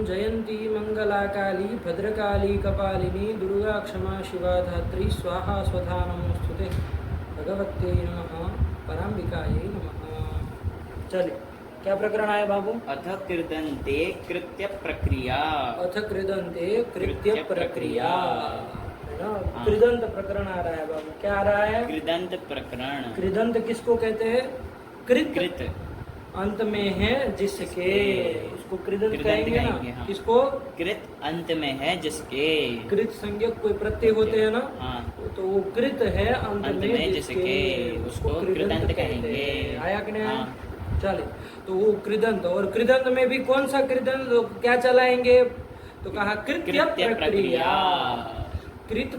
जयंती मंगला काली भद्रकाली कपालिनी दुर्गा क्षमा शिवा धात्री स्वाहा स्वधा नमोस्तुते भगवत्यै नमः पराम्बिकायै नमः। चलिए, क्या प्रकरण आया बाबू? अथ कृदन्ते कृत्य प्रक्रिया। अथ कृदन्ते कृत्य प्रक्रिया, है ना? हाँ। कृदंत प्रकरण आ रहा है बाबू। क्या आ रहा है? कृदंत प्रकरण। कृदंत किसको कहते हैं? कृत कृत अंत में है जिसके, उसको कृदंत कहेंगे ना। हाँ। किसको? कृत अंत में है जिसके। कृत संज्ञक कोई प्रत्यय होते हैं ना, हाँ। तो वो कृत है अंत में जिसके, उसको कृदंत कहेंगे। आया कि नहीं? हाँ। चले, तो वो कृदंत, और कृदंत में भी कौन सा कृदंत क्या चलाएंगे? तो कहा कृत्य प्रक्रिया। कृत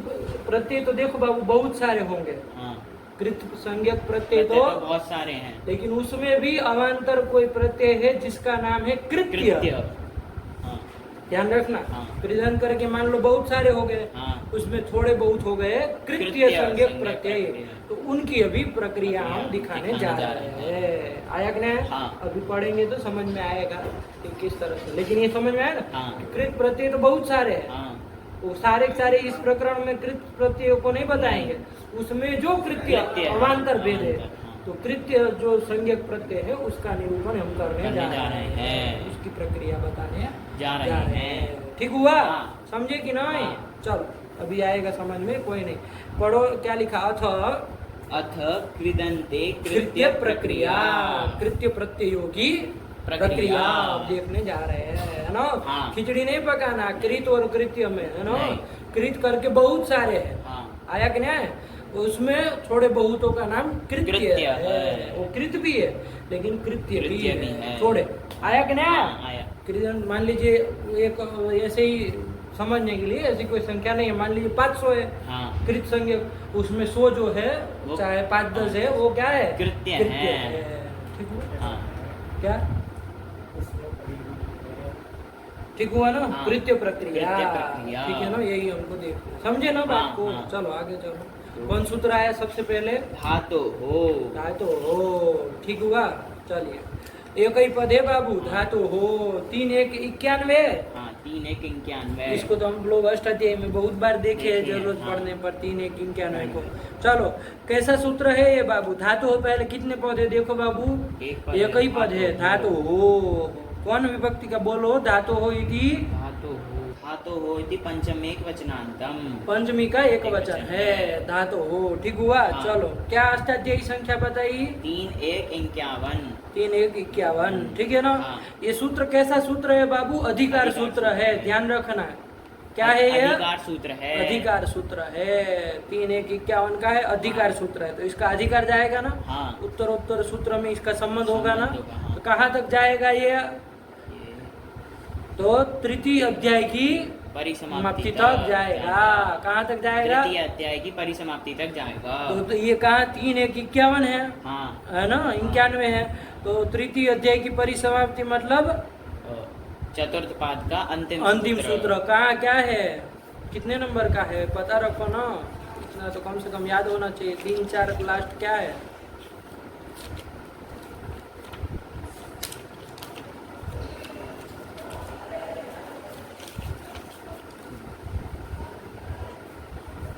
प्रत्यय तो देखो बाबू बहुत सारे होंगे। हाँ। कृत संज्ञक प्रत्यय तो बहुत सारे हैं, लेकिन उसमें भी अवान्तर कोई प्रत्यय है जिसका नाम है कृत्य। हाँ। ध्यान रखना। हाँ। कृदंत करके मान लो बहुत सारे हो गए, हाँ। उसमें थोड़े बहुत हो गए कृत्य संज्ञक प्रत्यय, तो उनकी अभी प्रक्रिया हम दिखाने जा रहे हैं। आया कि नहीं? हाँ। अभी पढ़ेंगे तो समझ में आएगा कि किस तरह से, लेकिन ये समझ में आया ना। हाँ। कृत प्रत्यय तो बहुत सारे हैं, हाँ। वो सारे के सारे इस प्रकरण में कृत प्रत्ययों को नहीं बताएंगे। उसमें जो कृत्य अवान्तर भेद है, तो कृत्य जो संज्ञक प्रत्यय है उसका निरूपण हम करने जा रहे हैं, उसकी प्रक्रिया बताने जा रहे हैं। ठीक हुआ? हाँ। समझे कि नहीं? हाँ। चलो, अभी आएगा समझ में, कोई नहीं। पढ़ो, क्या लिखा? अथ कृदन्ते कृत्य प्रक्रिया, कृत्य प्रत्ययों की प्रक्रिया प्रक्रिया देखने जा रहे हैं, है ना? हाँ। खिचड़ी नहीं पकाना कृत और कृत्य में, है ना? नहीं। कृत करके बहुत सारे हैं। हाँ। आया कि नहीं? उसमें थोड़े बहुतों का नाम कृत्य है, वो कृत भी है लेकिन कृत्य भी है थोड़े। आया कि नहीं? हाँ, आया। कृदंत मान लीजिए, एक ऐसे ही समझने के लिए, ऐसी कोई संख्या नहीं है, मान लीजिए 500 है। हाँ। कृत संज्ञा, उसमें 100 जो है, चाहे 5-10 है, वो क्या है? कृत्य है। ठीक हुआ? हाँ। क्या ठीक हुआ ना? हाँ। कृत्य प्रक्रिया, कृत्य प्रक्रिया। ठीक है ना? यही हमको देखना, समझे ना बात हाँ, को? हाँ। चलो आगे चलो। कौन सूत्र आया सबसे पहले? धातु हो। धातु हो, ठीक हुआ? चलिए, एक ही पद है बाबू, धातु हो। 3 1 91। हाँ, 3 1 91। इसको तो हम लोग अष्टाध्यायी में बहुत बार देखे हैं, जरूरत हाँ। पड़ने पर 3 1 91 को। चलो, कैसा सूत्र है ये बाबू? धातु हो, पहले कितने पद है देखो बाबू? एक ही पद है, धातु हो। कौन विभक्ति का बोलो? धातु हो इति धातु हो इति पंचम एक वचनांतम। पंचमी का एक वचन है, धातु हो। ठीक हुआ? हाँ। चलो, क्या अष्टाध्यायी संख्या बताई? 3 1 51। 3 1 51, ठीक है ना? हाँ। ये सूत्र कैसा सूत्र है बाबू? अधिकार सूत्र है, ध्यान रखना। क्या है ये? अधिकार सूत्र है। अधिकार सूत्र है। 3 1 51 का है, अधिकार सूत्र है, तो इसका अधिकार जाएगा ना? हाँ। उत्तरोत्तर सूत्र में इसका संबंध होगा ना? हाँ। तो कहाँ तक जाएगा ये? तो तृतीय अध्याय की परिसमाप्ति तक जाएगा। कहाँ तक जाएगा? तृतीय अध्याय की परिसमाप्ति तक जाएगा। तो ये कहाँ? 3 1 51 है, हाँ। है ना? 91 है, तो तृतीय अध्याय की परिसमाप्ति मतलब चतुर्थ पाद का अंतिम सूत्र। कहाँ क्या है? कितने नंबर का है? पता रखो ना, इतना तो कम से कम याद होना चाहिए। 3 4 लास्ट क्या है?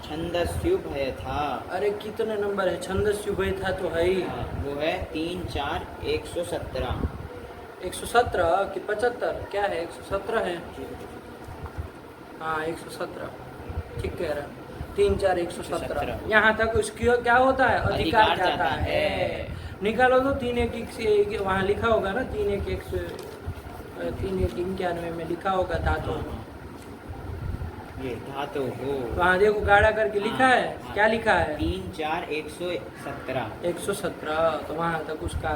छंदस्युभय था। अरे कितने नंबर है? छंदस्युभय था तो है ही। वो है 3 4 117। 117 कि 75? क्या है? 117 है। हाँ, 117, ठीक कह रहा है। 3 4 117। यहाँ तक उसकी क्या होता है? अधिकार जाता है। निकालो तो 3 1 वहाँ लिखा होगा ना, 3 1 91 में लिखा होगा धातु। ये धातु हो, वहाँ देखो गाढ़ा करके लिखा है। हाँ। क्या लिखा है? 3 4 117। 117, तो वहाँ तक उसका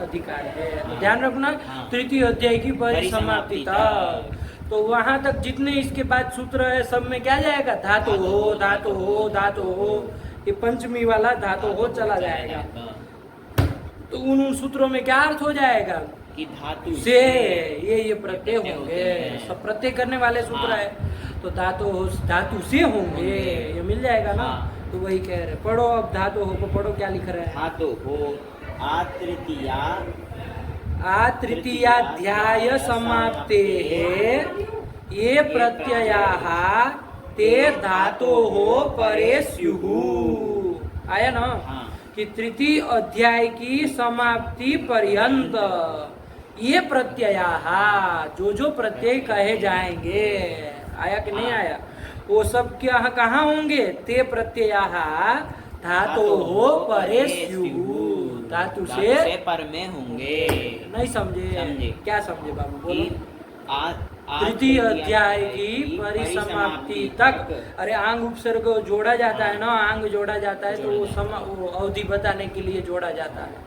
अधिकार है। तो हाँ। ध्यान रखना, हाँ। तृतीय अध्याय की परिसमाप्ति तक। तो वहाँ तक जितने इसके बाद सूत्र है सब में क्या जाएगा? धातु हो, धातु हो, धातु हो। ये पंचमी वाला धातु हो चला जाएगा। तो उन सूत्रों में क्या अर्थ हो जाएगा? कि धातु से ये प्रत्यय होंगे। सब प्रत्यय करने वाले सूत्र है, तो धातु से होंगे, ये मिल जाएगा ना? हाँ। तो वही कह रहे। पढ़ो अब धातु हो को पढ़ो, क्या लिख रहे हैं? धातु हो आ तृतीया आ तृतीयाध्याय समाप्ते ये प्रत्ययाः ते धातोः परे स्युः। आया ना हाँ। कि तृतीय अध्याय की समाप्ति पर्यंत ये प्रत्ययाः जो प्रत्यय कहे जाएंगे, आया कि नहीं आया, वो सब क्या कहाँ होंगे, ते प्रत्ययाः धातोः परे स्युः, धातु से पर में होंगे। नहीं समझे? समझे। क्या समझे बाबू, बोलो। कि तृतीय अध्याय की परिसमाप्ति तक, अरे आंग उपसर्ग जोड़ा जाता है ना, आंग जोड़ा जाता है तो वो अवधि बताने के लिए जोड़ा जाता है,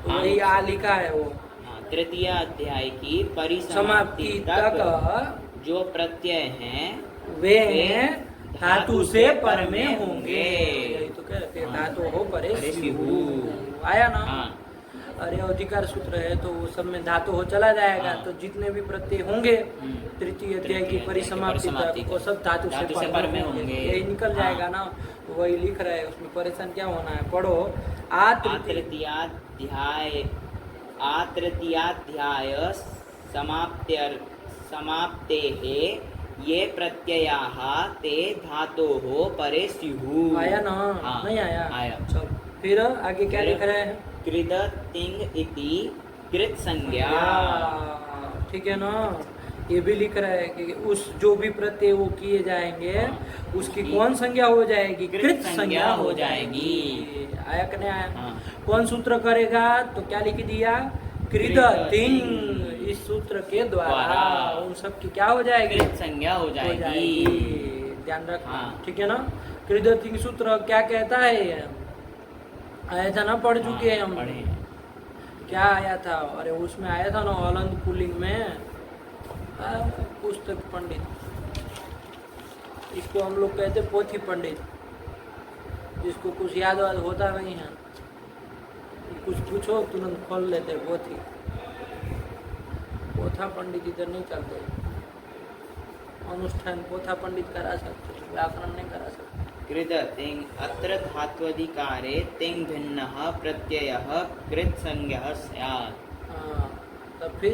तो वही आ लिखा है वो। तृतीय अध्याय की परिसमाप्ति तक जो प्रत्यय हैं वे धातु से पर में होंगे, यही तो कहते हैं, धातु हो परे स्युः। आया ना? अरे अधिकार सूत्र है तो वो सब में धातु हो चला जाएगा, तो जितने भी प्रत्यय होंगे तृतीय अध्याय की परिसमाप्ति तक वो सब धातु से पर में होंगे, यही निकल जाएगा ना, वही लिख रहे हैं, उसमें परेशान क्या होना है। पढ़ो। तृतीयाध्याय समाप्ते ये प्रत्ययाः ते धातोः परे स्युः। आया ना? नहीं आया? आया। चल फिर आगे क्या लिख रहे हैं? कृद तिंग इति कृत संज्ञा। ठीक है ना, ये भी लिख रहा है कि उस जो भी प्रत्यय वो किए जाएंगे उसकी कौन संज्ञा हो जाएगी, कृत संज्ञा हो जाएगी। आया कि नहीं आया? कौन सूत्र करेगा, तो क्या लिख दिया, कृद तिंग, इस सूत्र के द्वारा उन सब की क्या हो जाएगी, कृत संज्ञा हो जाएगी। ध्यान रखना। ठीक है ना। कृद तिंग सूत्र क्या कहता है, आया था ना, पढ़ चुके हैं हम। क्या आया था, अरे उसमें आया था ना अलंग पुल्लिंग में, पुस्तक पंडित, इसको हम लोग कहते पोथी पंडित, जिसको कुछ याद वाद होता नहीं है, कुछ पूछो तुरंत खोल लेते पोथी। पोथा पंडित इधर नहीं चलते, अनुष्ठान पोथा पंडित करा सकते, व्याकरण नहीं करा सकते। कृत तिंग अत्र धात्वधिकारे तिंग भिन्नः प्रत्ययः कृत संज्ञः स्यात्। तब फिर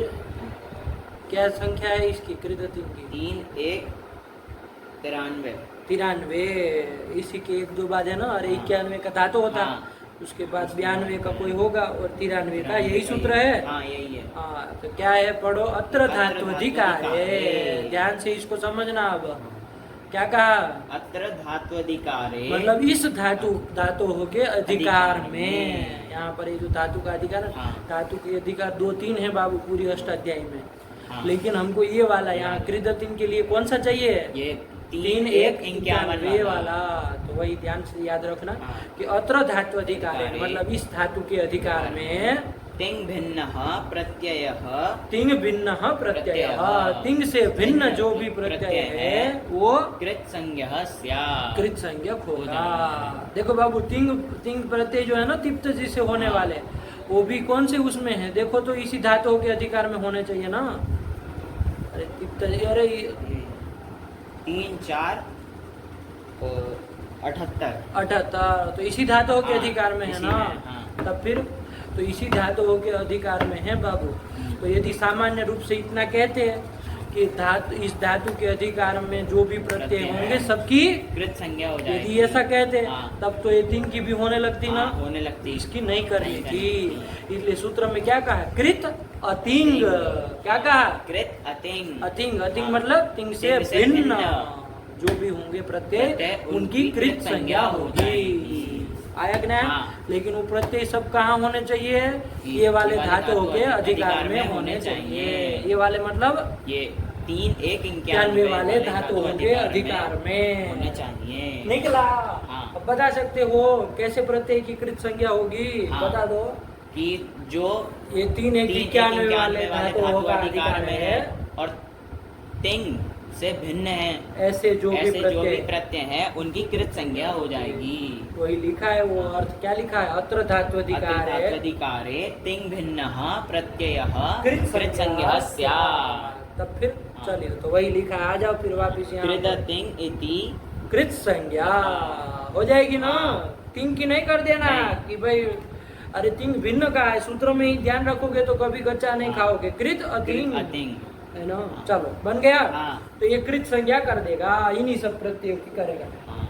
क्या संख्या है इसकी, कृत तिंग की? 3 1 93। इसी के 1 2 बाद है ना, अरे 91 का धातु होता, उसके बाद 92 का कोई होगा और 93 का, यही सूत्र है। यही है। तो क्या है, पढ़ो। अत्र धात्वधिकारे, ध्यान से इसको समझना। अब क्या कहा, अत्र धात्वधिकारे, मतलब इस धातु हो के अधिकार में, यहाँ पर ये जो धातु का अधिकार, धातु के अधिकार 2-3 है बाबू पूरी अष्टाध्यायी में, लेकिन हमको ये वाला यहाँ कृदतिन के लिए कौन सा चाहिए, ये 3 1 91 वाला। तो वही ध्यान से याद रखना कि अत्र धातु अधिकार है, मतलब इस धातु के अधिकार में तिंग भिन्नः प्रत्ययः, तिंग भिन्नः प्रत्ययः, तिंग से भिन्न जो भी प्रत्यय है वो कृत संज्ञः स्यात्, कृत संज्ञक होगा। देखो बाबू, तिंग प्रत्यय जो है ना तिप्त जी से होने वाले, वो भी कौन से उसमें है, देखो तो इसी धातु के अधिकार में होने चाहिए ना। अरे तिप्त, अरे 3 4 78, तो इसी धातु के अधिकार में है ना। तब फिर तो इसी धातुओं के अधिकार में है बाबू। तो यदि सामान्य रूप से इतना कहते हैं कि इस धातु के अधिकार में जो भी प्रत्यय होंगे सबकी कृत संज्ञा हो जाएगी, यदि ऐसा कहते तब तो ये तिंग की भी होने लगती ना, होने लगती, इसकी नहीं करनी थी। इसलिए सूत्र में क्या कहा, कृत अतिंग। क्या कहा, कृत अतिंग। अतिंग मतलब तिंग से भिन्न जो भी होंगे प्रत्यय उनकी कृत संज्ञा होगी। आया कि नहीं? लेकिन वो प्रत्यय सब कहाँ होने चाहिए, ये वाले धातुओं के अधिकार में होने चाहिए। ये वाले मतलब ये 3 1 91 वाले धातुओं के अधिकार में होने चाहिए। निकला। अब बता सकते हो कैसे प्रत्यय की कृत संज्ञा होगी, बता दो। कि जो ये 3 1 91 वाले धातुओं का अधिकार में है और तिंग से भिन्न है, ऐसे जो भी प्रत्यय है उनकी कृत संज्ञा हो जाएगी। वही लिखा है, वो अर्थ क्या लिखा है, अत्र धात्वधिकारे तिंग भिन्नः प्रत्ययः कृत संज्ञा स्यात्। तब फिर चलिए, तो वही लिखा है, आ जाओ फिर वापिस यहाँ। कृत तिंग इति कृत संज्ञा हो जाएगी ना, तिंग की नहीं कर देना कि भाई अरे तिंग भिन्न का है, सूत्र में ही ध्यान रखोगे तो कभी गच्चा नहीं हाँ। खाओगे। कृत अतिंग अतिंग है ना। चलो बन गया। हाँ। तो ये कृत संज्ञा कर देगा, इन्हीं सब प्रत्यय की करेगा। हाँ।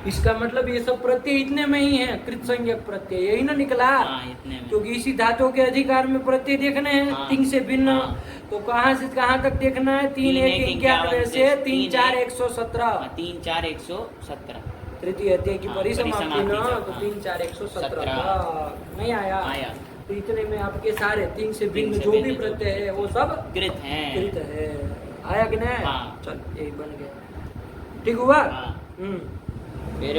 इसका मतलब ये सब प्रत्यय इतने में ही है, कृत संज्ञक प्रत्यय यही ना निकला। हाँ, इतने में। क्योंकि इसी धातु के अधिकार में प्रत्यय देखने हैं। हाँ। तिंग से भिन्न। हाँ। तो कहाँ से कहाँ तक देखना है? 3 1 91 से 3 4 117। 3 4 117 तृतीय अध्याय की हाँ, परिसमाप्ति ना, परिसमाप्ति तो हाँ। 3 4 117 17 नहीं आया। आया। तो इतने में आपके सारे 3 से भिन्न तीन से जो भी भिन्न प्रत्यय है वो सब कृत है। कृत है। आया कि नहीं? हाँ। चल यही बन गया। ठीक हुआ। हाँ। हम्म। फिर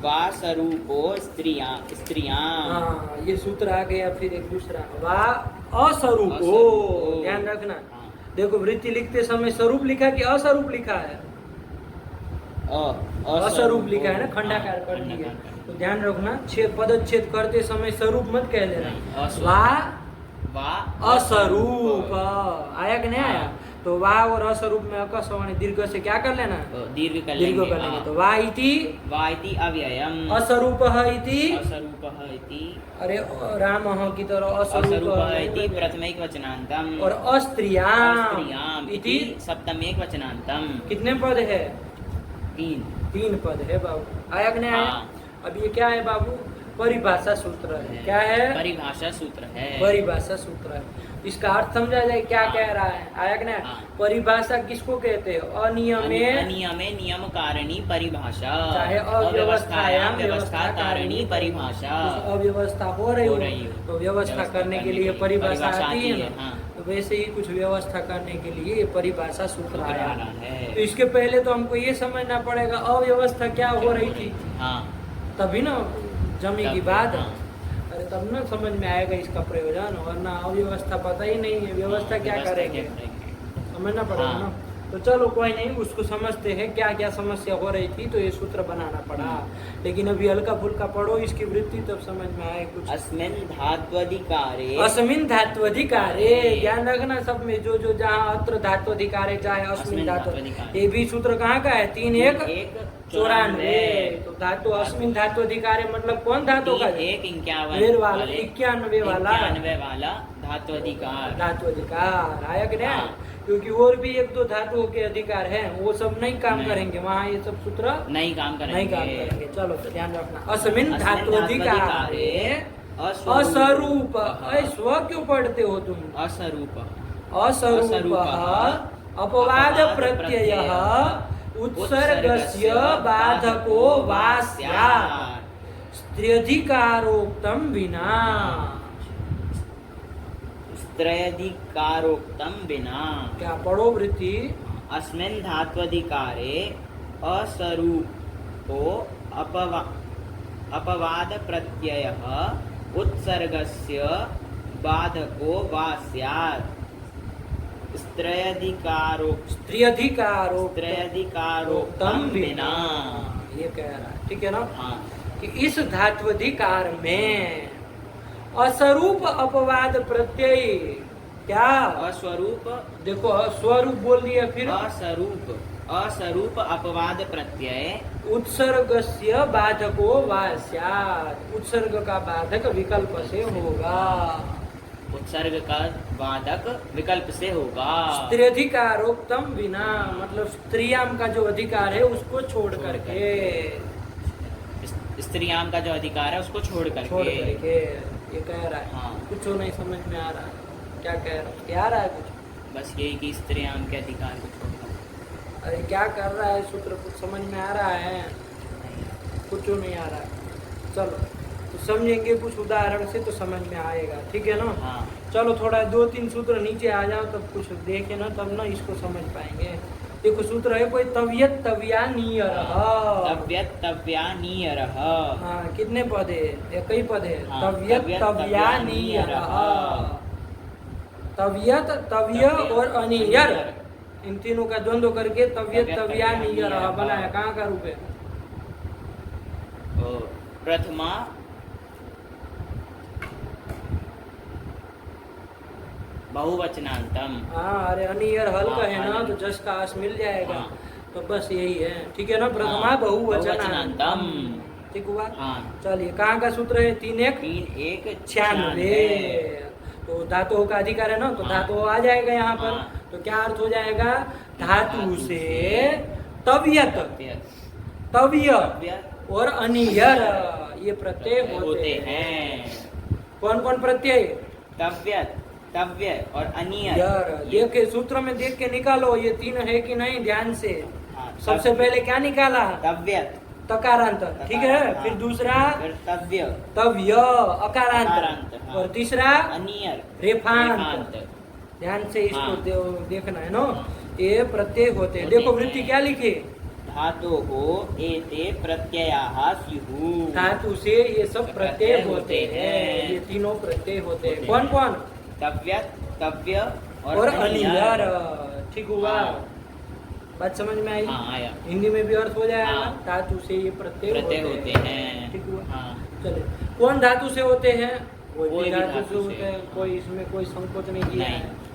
वा स्वरूपो स्त्रियां। हाँ, ये सूत्र आ गया। फिर एक दूसरा वा अस्वरूप हो, अस्वरूप। ध्यान रखना। हाँ। देखो वृत्ति लिखते समय स्वरूप लिखा कि अस्वरूप लिखा है? अस्वरूप लिखा है ना, खंडाकार कर दिए। खंडाकार। तो ध्यान रखना, छेद पदच्छेद करते समय स्वरूप मत कह नहीं, देना। अस्वरूप। वा वा अस्वरूप आया कि नहीं आया? हाँ। तो वा और अस्वरूप में अकस और दीर्घ से क्या कर लेना? दीर्घ कर दीर्घ लेंगे। कर लेंगे। तो वा इति वा इति अव्ययम्। अस्वरूपः इति, अस्वरूपः इति अरे रामः की तरह अस्वरूपः अस्वरूपः इति प्रथमैक वचनान्तम्। और अस्त्रियाम् अस्त्रियाम् इति इति सप्तमेक वचनान्तम्। कितने पद है? 3। 3 पद है बाबू। आया कि नहीं आया? हाँ। अब ये क्या है बाबू? परिभाषा सूत्र है। क्या है? परिभाषा सूत्र है। परिभाषा सूत्र है। इसका अर्थ समझा जाए क्या हाँ। कह रहा है? आया कि नहीं? हाँ। परिभाषा किसको कहते हैं? अनियमे अनियमे नियम कारिणी परिभाषा। चाहे अव्यवस्थायाम व्यवस्था कारिणी परिभाषा। कुछ अव्यवस्था हो रही हो हो रही हो। तो व्यवस्था व्यवस्था करने के लिए परिभाषा आती है ना। हाँ। तो वैसे ही कुछ व्यवस्था करने के लिए ये परिभाषा सूत्र आया है। तो इसके पहले तो हमको ये समझना पड़ेगा अव्यवस्था क्या हो रही थी, हाँ। तभी ना जमेगी बात। हाँ। अरे तब ना समझ में आएगा इसका प्रयोजन, वरना अव्यवस्था पता ही नहीं है व्यवस्था क्या करेंगे, समझना पड़ेगा हाँ। ना। तो चलो कोई नहीं, उसको समझते हैं क्या क्या समस्या हो रही थी, तो ये सूत्र बनाना पड़ा। लेकिन अभी हल्का फुल्का पढ़ो इसकी वृत्ति, तब समझ में आए कुछ। अस्मिन् धात्वधिकारे। अस्मिन् धात्वधिकारे, ध्यान रखना सब में, जो जो जहाँ अत्र धात्वधिकारे चाहे अस्मिन् धात्व, ये भी सूत्र कहाँ का है? 3 1 94। तो धातु अस्मिन् धात्वधिकारे मतलब कौन धातु का? 91 वाला 91 वाला धात्वधिकार। धात्वधिकार आया कि नहीं? हाँ। क्योंकि और भी 1-2 धातुओं के अधिकार हैं, वो सब नहीं काम नहीं। करेंगे वहाँ, ये सब सूत्र नहीं काम करेंगे। नहीं काम करेंगे। चलो तो ध्यान रखना, अस्मिन् धात्वधिकारे अस्वरूप। स्व क्यों पढ़ते हो तुम? अस्वरूप। अस्वरूप अपवाद प्रत्यय उत्सर्गस्य बाधको वा स्यात् स्त्र्यधिकारोक्तं विना। स्त्र्यधिकारोक्तं विना। क्या पढ़ो वृत्ति? अस्मिन् धात्वधिकारे अस्वरूपो अपवाद प्रत्ययः उत्सर्गस्य बाधको वा स्यात् स्त्र्यधिकारोक्तं विना। ये कह रहा है, ठीक है ना? हाँ। कि इस धात्वधिकार में अस्वरूप अपवाद प्रत्यय क्या? अस्वरूप। देखो स्वरूप बोल दिया, फिर अस्वरूप अपवाद प्रत्यय उत्सर्गस्य बाधको वा स्यात्, उत्सर्ग का बाधक विकल्प से होगा। उत्सर्ग का बाधक विकल्प से होगा। स्त्र्यधिकारोक्तम विना मतलब स्त्रियाम का जो अधिकार है उसको छोड़ करके। स्त्रियाम का जो अधिकार है उसको छोड़ करके ये कह रहा है। हाँ। कुछ नहीं समझ में आ रहा है क्या कह रहा है? क्या आ रहा है कुछ? बस यही कि स्त्रियाम के अधिकार को छोड़। अरे क्या कर रहा है सूत्र? कुछ समझ में आ रहा है? कुछ नहीं आ रहा है। चलो तो समझेंगे कुछ उदाहरण से तो समझ में आएगा, ठीक है ना? हाँ। चलो थोड़ा 2-3 सूत्र नीचे आ जाओ तब कुछ देखे ना, तब ना इसको समझ पाएंगे। देखो सूत्र है कोई तव्यत तव्यानीयरः। तव्यत तव्यानीयरः। हाँ, कितने पद है? एक ही पद है। हाँ, तव्यत तव्यानीयरः। तव्यत तव्य और अनीयर, इन तीनों का द्वंद्व करके तव्यत तव्यानीयरः बनाया। कहाँ का रूप है? प्रथमा बहुवचनांतम। हाँ, अरे अनियर हल्का हाँ, है ना, तो जस का आस मिल जाएगा। हाँ। तो बस यही है, ठीक है ना? प्रथमा हाँ, बहुवचनांतम। ठीक हुआ। हाँ। चलिए कहाँ का सूत्र है? 3 1 96। तो धातु का अधिकार है ना, तो हाँ। धातु आ जाएगा यहाँ पर। हाँ। तो क्या अर्थ हो जाएगा? धातु से तव्यत, तव्य तव्य और अनियर ये प्रत्यय होते हैं। कौन कौन प्रत्यय? तव्य, तव्य और अनियर। यार देखे सूत्र में देख के निकालो ये 3 है कि नहीं, ध्यान से। हाँ, सबसे पहले क्या निकाला? तव्य, तकारांत, ठीक है। हाँ। फिर दूसरा फिर तव्य, तव्य अकारांत, अकारांत, हाँ। और तीसरा अनियर, रेफांत। ध्यान से इसको हाँ। देखना है ना, ये प्रत्यय होते हैं। देखो वृत्ति क्या लिखी? धातोः एते प्रत्ययाः स्युः। धातु से ये सब प्रत्यय होते हैं, ये तीनों प्रत्यय होते हैं। कौन कौन? तव्य, तव्य और अनियर। ठीक हुआ। हाँ। बात समझ में आई? हाँ, आया। हिंदी में भी अर्थ हो जाएगा। हाँ। धातु से ये प्रत्यय होते हैं। ठीक हुआ। हाँ। चलिए कौन धातु से होते हैं? कोई कोई भी भी धातु से धातु होते से। हैं, कोई इसमें कोई संकोच नहीं किया नहीं। है।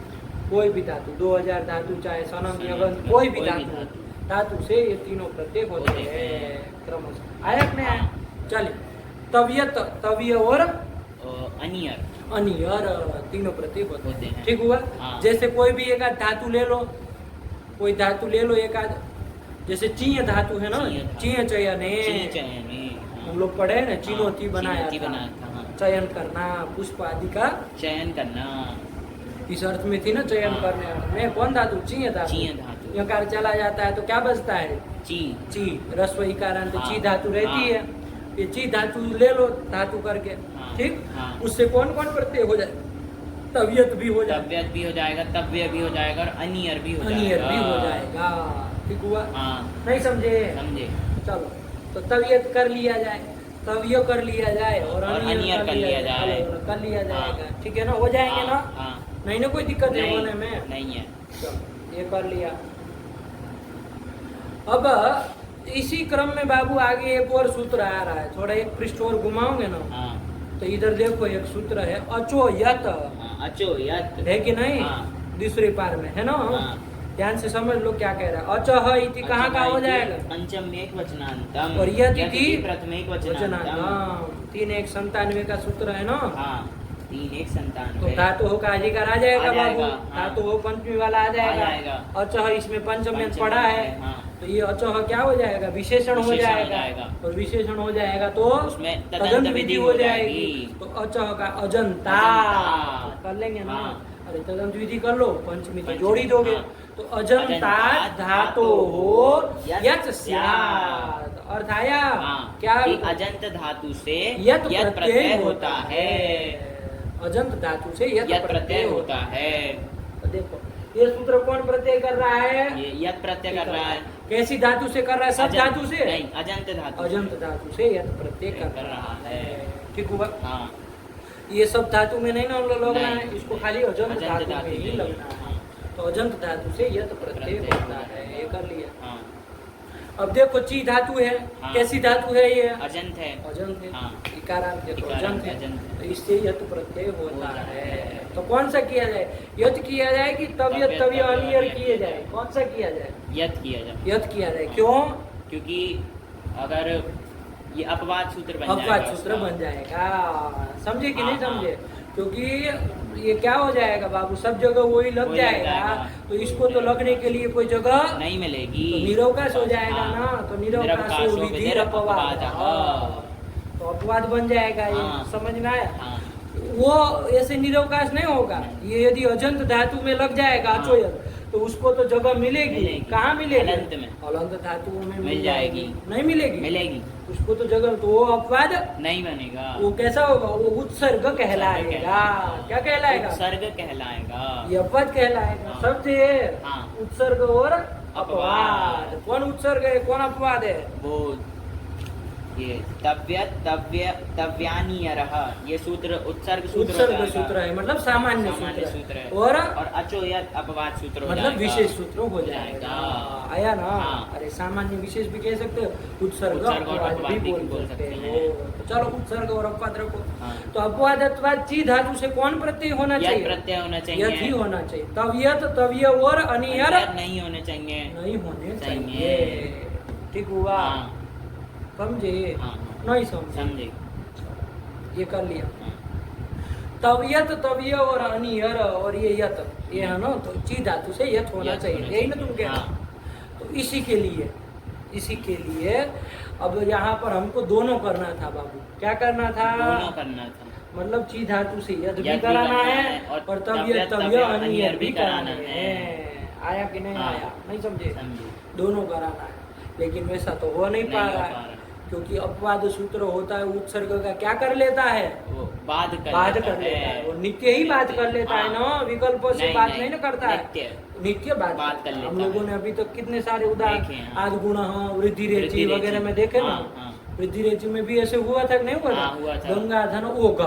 कोई भी धातु, 2000 धातु, चाहे सनम सनम, यगन, कोई भी कोई भी धातु, धातु। धातु से ये तीनों प्रत्यय होते होते हैं हैं। क्रमशः। आया कि नहीं आया? हाँ। चलिए तव्यत, तव्य और अनियर, अनियर तीनों प्रत्यय होते होते हैं। हैं। ठीक हुआ। हाँ। जैसे कोई भी एक आध धातु ले लो, कोई धातु ले लो एक आध, जैसे चीय धातु है ना, चीय धातु। चीय चयने, चयने, हम लोग पढ़े ना, चीनोती हाँ, बनाया चीनोती था। बनाया था, हाँ। चयन करना, पुष्प आदि का चयन करना। इस अर्थ में थी ना, चयन हाँ। करने में। कौन धातु? चीय धातु। चीय धातु। यकार चला जाता है तो क्या बचता है? ची, ची, रस्व इकारांत हाँ। ची धातु रहती हाँ। है। ये ची धातु ले लो धातु करके, हाँ। ठीक। हाँ। उससे कौन कौन प्रत्यय हो जाए? तव्यत भी हो जाए, तव्यत भी हो जाएगा, तव्य भी हो जाएगा और अनियर भी हो जाएगा। अनियर भी हो जाएगा। ठीक हुआ। हाँ। नहीं समझे? समझे। चलो तो तवियत कर लिया जाए, तव्य कर लिया जाए और अनियर कर लिया जाए, कर लिया जाएगा। ठीक है ना, हो जाएंगे ना? हाँ। नहीं ना, कोई दिक्कत है नहीं, होने में? नहीं है। चलो ये कर लिया। अब इसी क्रम में बाबू आगे एक और सूत्र आ रहा है, थोड़ा एक पृष्ठ और घुमाओगे ना, हाँ। तो इधर देखो एक सूत्र है अचोयत, हाँ, अचोयत है कि नहीं? हाँ। दूसरे पार में है ना। हाँ। ध्यान से समझ लो क्या कह रहा है। अचह इति कहाँ का हो जाएगा? पंचम एक वचनांतम और यदि थी प्रथम एक वचनांतम। वचनांतम। 3 1 97 का सूत्र है ना। हाँ, 3 1 तो 97। धातु हो का अधिकार आ जाएगा आ बाबू। जाएगा, हाँ। धातु हो पंचमी वाला आ जाएगा। जाएगा। अचह इसमें पंचम में पंचम पड़ा है, हाँ। तो ये अचह क्या हो जाएगा? विशेषण हो विशेषण हो जाएगा। जाएगा। और विशेषण हो जाएगा तो उसमें तदंत विधि हो जाएगी। तो अचह का अजंता अजंता। कर लेंगे ना। हाँ। अरे तदंत विधि कर लो, पंचमी तो पंचमी, जोड़ी दोगे। हाँ। तो अजंता धातु हो यत स्यात्। अर्थ आया हाँ, क्या? कि अजंत धातु से यत यत प्रत्यय होता है। अजंत धातु से यत यत प्रत्यय होता है। तो देखो ये सूत्र कौन प्रत्यय कर रहा है? ये यत प्रत्यय कर रहा है। कैसी धातु से कर रहा है? सब अजंत- धातु से नहीं, अजंत धातु। अजंत धातु से यत प्रत्यय कर रहा है। ठीक हुआ। हाँ। ये सब धातु में नहीं ना लगना नहीं, है, इसको खाली अजंत धातु में ही लगना है। तो अजंत धातु से यत प्रत्यय होता है, ये कर लिया। हाँ। अब देखो ची धातु है, हाँ। कैसी धातु है ये? अजंत है। अजंत है। हाँ। इकारांत है तो इकारांत अजंत है, अजंत है। तो इससे यत प्रत्यय होता होता है। है। तो कौन सा किया जाए? यत किया जाए कि तव्यत तव्यत, तव्य तव्य, अनियर अनियर किए जाए? कौन सा किया जाए? यत किया जाए। यत किया जाए। क्यों? क्योंकि अगर ये अपवाद सूत्र बन जाएगा, अपवाद सूत्र उसका। बन जाएगा। समझे कि नहीं हाँ, समझे? क्योंकि ये क्या हो जाएगा बाबू, सब जगह वही लग वही लग जाएगा। जाएगा। तो इसको तो लगने के लिए कोई जगह नहीं मिलेगी। तो निरवकाश हो जाएगा हाँ। ना। तो निरवकाशो विधिर अपवाद, तो अपवाद बन जाएगा। ये हाँ। समझ में आया? हाँ। वो ऐसे निरवकाश नहीं होगा। ये यदि अजंत धातु में लग जाएगा हाँ। अचोयत, तो उसको तो जगह मिलेगी। मिलेगी। कहाँ मिलेगी? हलंत में। हलंत धातुओं में मिल जाएगी। नहीं मिलेगी? मिलेगी। उसको तो जगह, तो वो अपवाद नहीं बनेगा। वो कैसा होगा? वो उत्सर्ग कहलाएगा। क्या कहलाएगा? उत्सर्ग कहलाएगा। ये अपवाद कहलाएगा। हाँ। शब्द है हाँ। उत्सर्ग और अपवाद। कौन उत्सर्ग है, कौन अपवाद है? वो ये तव्य तव्य तव्यानियरः, ये सूत्र उत्सर्ग सूत्र हो उत्सर्ग जाएगा। सूत्र है, मतलब सामान्य सामान्य सूत्र सूत्र है। है। और अचोयत अपवाद सूत्र हो मतलब जाएगा। विशेष सूत्र हो जाएगा। आया ना? हाँ। अरे सामान्य विशेष भी कह सकते हो, उत्सर्ग उत्सर्ग और अपवाद अपवाद भी भी बोल सकते हो। तो चलो उत्सर्ग और अपवाद रखो। हाँ। तो अपवाद अथवा ची धातु से कौन प्रत्यय होना यत चाहिए? प्रत्यय होना यत चाहिए। ही होना चाहिए। तव्यत तव्य और अनियर अनियर नहीं होने चाहिए। नहीं होने चाहिए। चाहिए। ठीक हुआ? हाँ। समझे? हाँ। नहीं समझे? समझे। ये कर लिया। हाँ। तव्यत तव्य और अनियर और ये यत, ये है ना, तो ची धातु से यत होना यत चाहिए, होना यही ना तुम चाहिए। कह रहे हो? हाँ। तो इसी के लिए अब यहाँ पर हमको दोनों करना था बाबू। क्या करना था? दोनों करना था। मतलब ची धातु से यद भी यद भी कराना करना है है और तव्य तव्य अनियर भी कराना है। आया कि नहीं हाँ। आया? नहीं समझे? समझे। दोनों कराना है, लेकिन वैसा तो हो नहीं पा नहीं हो रहा पा है, रहा। क्योंकि अपवाद सूत्र होता है उत्सर्ग का क्या कर लेता है? वो बात कर बात लेता कर लेता है, वो नित्य ही बात कर लेता है ना, विकल्पों से बात नहीं ना करता है, नित्य नित्य बात बात कर लेता हम लोगों है। ने अभी तक कितने सारे देखे उदाहरण हैं। आद गुण वृद्धि रेचि वृद्धि वगैरह रेचि। में देखे ना। हाँ, हाँ। वृद्धि रेचि में भी ऐसे हुआ था कि नहीं हुआ था? हाँ, हुआ था। गंगा धन ओघ,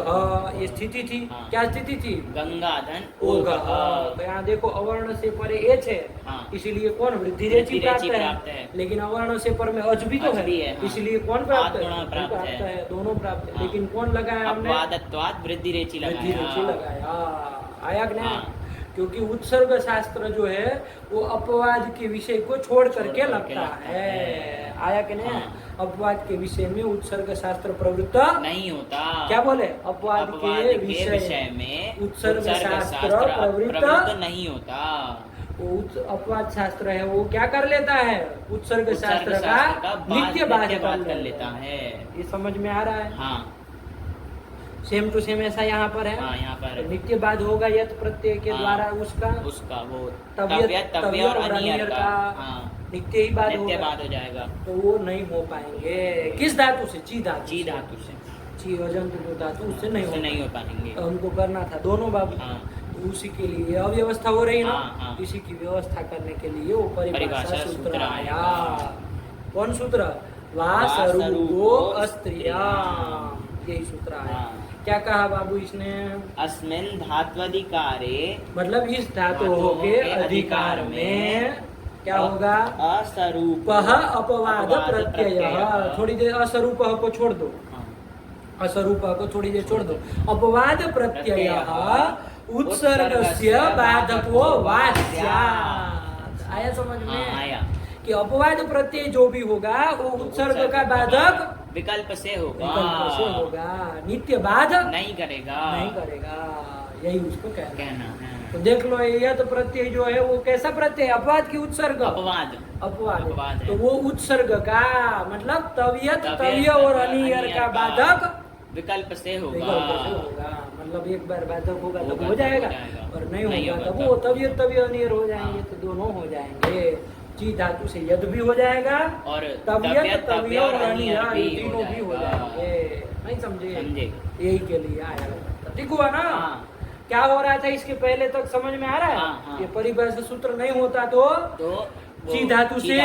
ये स्थिति थी। हाँ। क्या स्थिति थी? गंगा धन ओघ। ओघ। तो यहाँ देखो अवर्ण से परे एच है, हाँ। इसीलिए कौन वृद्धि वृद्धि रेचि रेचि प्राप्त प्राप्त है, है। लेकिन अवर्ण से पर में अच भी तो अच भी है, है, हाँ। इसलिए कौन प्राप्त है? आद गुण प्राप्त है। दोनों प्राप्त है, हाँ। लेकिन कौन लगाया हमने? अपवादत्वात् वृद्धि रेचि वृद्धि रेचि लगाया। लगाया। आया कि नहीं? हाँ। क्योंकि उत्सर्ग शास्त्र जो है वो अपवाद के विषय को छोड़ करके लगता है। आया कि नहीं? हाँ। अपवाद के विषय में उत्सर्ग शास्त्र प्रवृत्त नहीं होता। क्या बोले? अपवाद के विषय में उत्सर्ग शास्त्र प्रवृत्त नहीं होता। वो अपवाद शास्त्र है, वो क्या कर लेता है? उत्सर्ग शास्त्र का नित्य बात कर लेता है। ये समझ में आ रहा है? हाँ। सेम टू सेम ऐसा यहाँ पर है। हाँ, यहाँ पर तो नित्य बाद होगा यत प्रत्यय के हाँ। द्वारा उसका वो तव्यत तव्य और अनियर का। हाँ, नित्य ही बाद नित्य होगा, बाद हो जाएगा। तो वो नहीं हो पाएंगे। किस धातु से? ची धातु ची से। धातु से। ची अजंत जो धातु उससे नहीं उससे नहीं हो हो पाएंगे। तो हमको करना था दोनों बाबू। हाँ। तो उसी के लिए अव्यवस्था हो रही ना, हाँ, हाँ। इसी की व्यवस्था करने के लिए वो परिभाषा परिभाषा सूत्र सूत्र आया। आएगा। कौन सूत्र? वासरूपो अस्त्रियाम, यही सूत्र आया। हाँ। क्या कहा बाबू इसने? अस्मिन् धात्वधिकारे मतलब इस धातु के अधिकार में क्या होगा? असरूप अपवाद प्रत्यय। थोड़ी देर असरूप को छोड़ दो, हाँ। असरूप को थोड़ी देर छोड़ दो। अपवाद प्रत्यय उत्सर्गस्य बाधको वाच्यात्। आया समझ में? हाँ, आया। कि अपवाद प्रत्यय जो भी होगा वो उत्सर्ग का बाधक विकल्प से होगा। विकल्प से होगा, नित्य बाध नहीं करेगा। नहीं करेगा, यही उसको कहना है। कहना है। तो देख लो ये तो प्रत्यय जो है वो कैसा प्रत्यय? अपवाद की उत्सर्ग? अपवाद। अपवाद अपवाद है। तो वो उत्सर्ग का मतलब तव्यत तव्य और अनियर का बाधक विकल्प से होगा। विकल्प से होगा। मतलब एक बार बाधक होगा तो होगा हो तो जाएगा, हो जाएगा। और नहीं नहीं होगा होगा तब तब वो तव्यत तव्य अनियर हो जाएंगे। हाँ। तो दोनों हो जाएंगे। ची धातु से यद भी हो जाएगा और तव्यत तव्य और अनियर भी ये तीनों भी हो जाएंगे। नहीं समझे? यही के लिए आया। ठीक हुआ ना? हाँ। क्या हो रहा था इसके पहले तक समझ में आ रहा है? हाँ, हाँ। ये परिभाषा सूत्र नहीं होता तो ची धातु से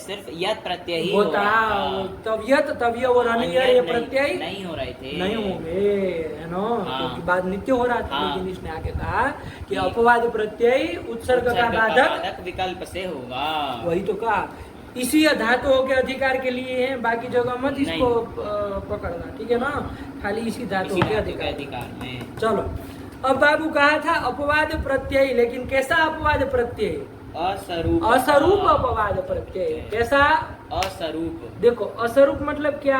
सिर्फ यद प्रत्यय ही होता। हो तव्यत तव्य और अनियर ये प्रत्यय नहीं हो रहे थे। नहीं होंगे, है ना? हाँ। क्योंकि बाद नित्य हो रहा था। हाँ। लेकिन इसने आगे कहा कि अपवाद प्रत्यय उत्सर्ग का बाधक विकल्प से होगा। वही तो कहा। इसी धातुओं के अधिकार के लिए है, बाकी जगह मत इसको पकड़ना, ठीक है ना? खाली इसी धातुओं के अधिकार में। चलो अब बाबू कहा था अपवाद प्रत्यय, लेकिन कैसा अपवाद प्रत्यय? असरूप। असरूप अपवाद प्रत्यय। कैसा? असरूप। देखो असरूप मतलब क्या?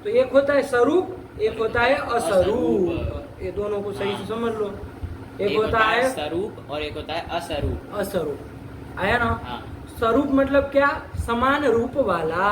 तो एक होता है स्वरूप, एक होता है असरूप। ये दोनों को सही से समझ लो। एक होता है स्वरूप और एक होता है असरूप। असरूप। आया ना? हाँ। स्वरूप मतलब क्या? समान रूप वाला।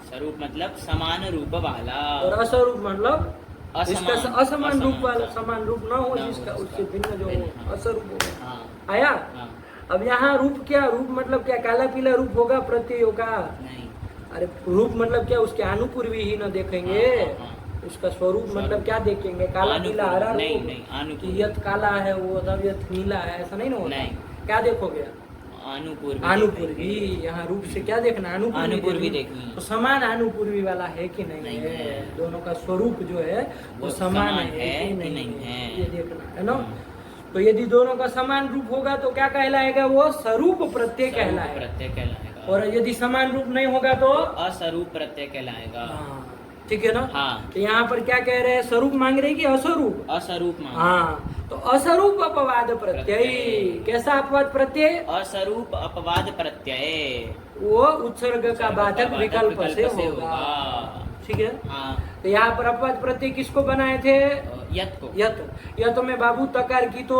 स्वरूप मतलब समान रूप वाला। और असरूप मतलब जिसका असमान रूप वाला, असमान। समान रूप ना हो, ना जिसका हो, उससे भिन्न जो भिन्न। हो, असरूप होगा। हाँ। आया? हाँ। अब यहाँ रूप क्या? रूप मतलब क्या? काला पीला रूप होगा प्रत्यय का? नहीं। अरे रूप मतलब क्या? उसके अनुपूर्वी ही न देखेंगे। हाँ, हाँ। उसका स्वरूप मतलब क्या देखेंगे? काला पीला हरा रूप? नहीं, नहीं, अनुपूर्वी। कि यत काला है वो तब यत नीला है, ऐसा नहीं ना होता। नहीं। क्या देखोगे? अनुपूर्वी। अनुपूर्वी। यहाँ रूप से क्या देखना? अनुपूर्वी देखनी। तो समान अनुपूर्वी वाला है कि नहीं है? दोनों का स्वरूप जो है वो समान है कि नहीं है, ये देखना है ना? तो यदि दोनों का समान रूप होगा तो क्या कहलाएगा? वो स्वरूप प्रत्यय कहलाएगा। प्रत्यय कहलाएगा। और यदि समान रूप नहीं होगा तो असरूप प्रत्यय कहलाएगा। ठीक है ना? हाँ। तो यहाँ पर क्या कह रहे हैं? स्वरूप मांग रहे कि असरूप? असरूप मांग। हाँ, तो असरूप अपवाद प्रत्यय। कैसा अपवाद प्रत्यय? असरूप अपवाद प्रत्यय। वो उत्सर्ग का बाधक विकल्प से होगा। ठीक है। हाँ तो यहाँ पर अपवाद प्रत्यय किसको बनाए थे? यत को। यत में बाबू तकार की तो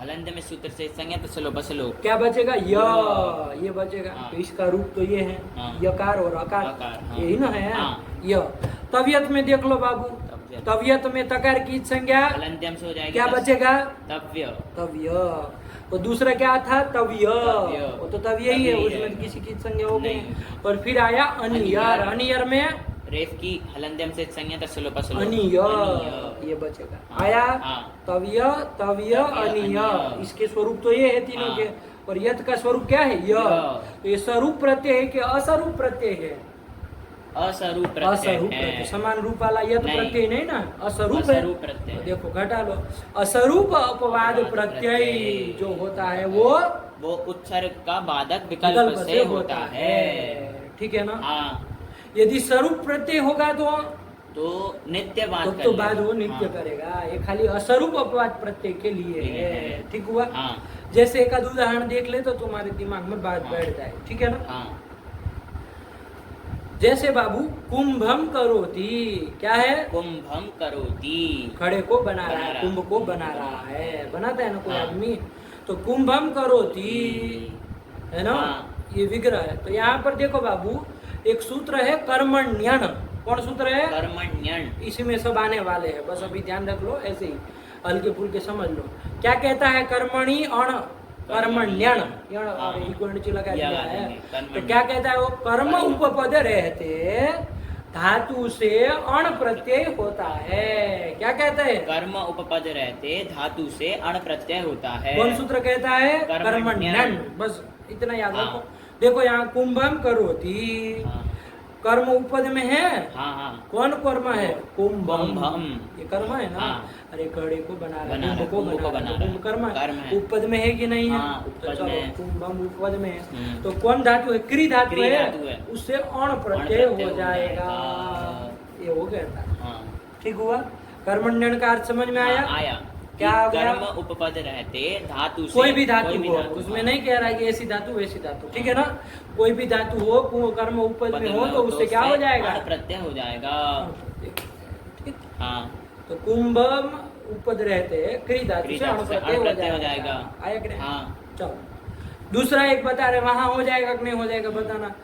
हलंत में सूत्र से संज्ञा सलो बसलो क्या बचेगा? ये बचेगा। हाँ। तो इसका रूप तो ये है, हाँ। यकार और अकार, हाँ। यही ना है। हाँ। य तवियत में देख लो बाबू, तवियत में तकार की संज्ञा हलंत्यम से हो जाएगा क्या बचेगा? तव्य। तव्य। तो दूसरा क्या था? तव्य। तव्य। वो तो तव्य ही है, तव्य ही उसमें है। तो किसी की संज्ञा हो गई। नहीं। और फिर आया अनियर। अनियर में रेफ की हलंत्यम से संज्ञा सलो बसलो। अनिय, ये बचेगा। हाँ। आया हाँ। तव्य, तव्य, अनिय। अनिय। इसके स्वरूप तो ये है तीनों हाँ। के। और यत का स्वरूप क्या है? य। तो ये स्वरूप प्रत्यय है कि असरूप प्रत्यय है? असरूप प्रत्यय असरूप है। प्रत्यय। समान रूप वाला यत नहीं। प्रत्यय नहीं ना, असरूप है। असरूप प्रत्यय। तो देखो घटा लो, असरूप अपवाद प्रत्यय जो होता है वो उत्सर्ग का बाधक विकल्प से होता है। ठीक है ना। हाँ यदि स्वरूप प्रत्यय होगा तो नित्य बात तो, कर तो लेगा। बाद वो नित्य हाँ। करेगा। ये खाली असरूप अपवाद प्रत्यय के लिए है। ठीक हुआ। हाँ। जैसे एक उदाहरण देख ले तो तुम्हारे दिमाग में बात हाँ। बैठ जाए। ठीक है ना। हाँ। जैसे बाबू कुंभम करोति, क्या है? कुंभम करोति। खड़े को बना रहा बना है, रहा। कुंभ को बना रहा है, बनाता है ना कोई हाँ। आदमी। तो कुंभम करोति है ना, हाँ। ये विग्रह है। तो यहाँ पर देखो बाबू, एक सूत्र है कर्मण्यन। कौन सूत्र है? कर्मण्यन। इसी में सब आने वाले हैं, बस अभी ध्यान रख लो, ऐसे ही हल्के फुल्के समझ लो। क्या कहता है? कर्मणि अण कर्मण्यन, यण और इक्वलिटी लगा दिया है। तो क्या कहता है वो? कर्म उपपद रहते धातु से अण प्रत्यय होता है। क्या कहता है? कर्म उपपद रहते धातु से अण प्रत्यय होता है। कौन सूत्र कहता है? कर्मण्यन। बस इतना याद हाँ। रखो। देखो यहाँ कुंभम करोति, हाँ। कर्म उपपद में है। हाँ। हाँ। कौन कर्म है? कुंभम। कुंभम। ये कर्म है ना। हाँ। अरे घड़े को बना रहा बना है, रहा, कुंभ कुंभ को को बना बना रहा है, रहा। कर्म कर्म है। है। उपपद में है कि नहीं है? हाँ, तो उपपद चलो, में है। कुंभम उपपद में है। हम्म। तो कौन धातु है? क्री धातु क्री है, धातु है। उससे अण प्रत्यय प्रत्यय हो हो जाएगा। जाएगा। ये हो गया था। हाँ। ठीक हुआ। कर्मण्यन का अर्थ समझ में आया? हाँ, आया। क्या कि हो गया? कर्म उपपद रहते धातु से कोई भी धातु कोई भी हो, धातु, उसमें हाँ। नहीं कह रहा है कि ऐसी धातु वैसी धातु। ठीक है ना। कोई भी धातु हो, कर्म उपपद में हो, तो उससे क्या हो जाएगा? अण प्रत्यय हो जाएगा। ठीक। हाँ। तो कुंभम उपपद रहते क्री धातु क्री से धातु अण से प्रत्यय अण हो प्रत्यय हो जाएगा। जाएगा। आया कि नहीं? हाँ। चलो दूसरा एक बता रहे, वहां हो जाएगा कि नहीं हो जाएगा बताना।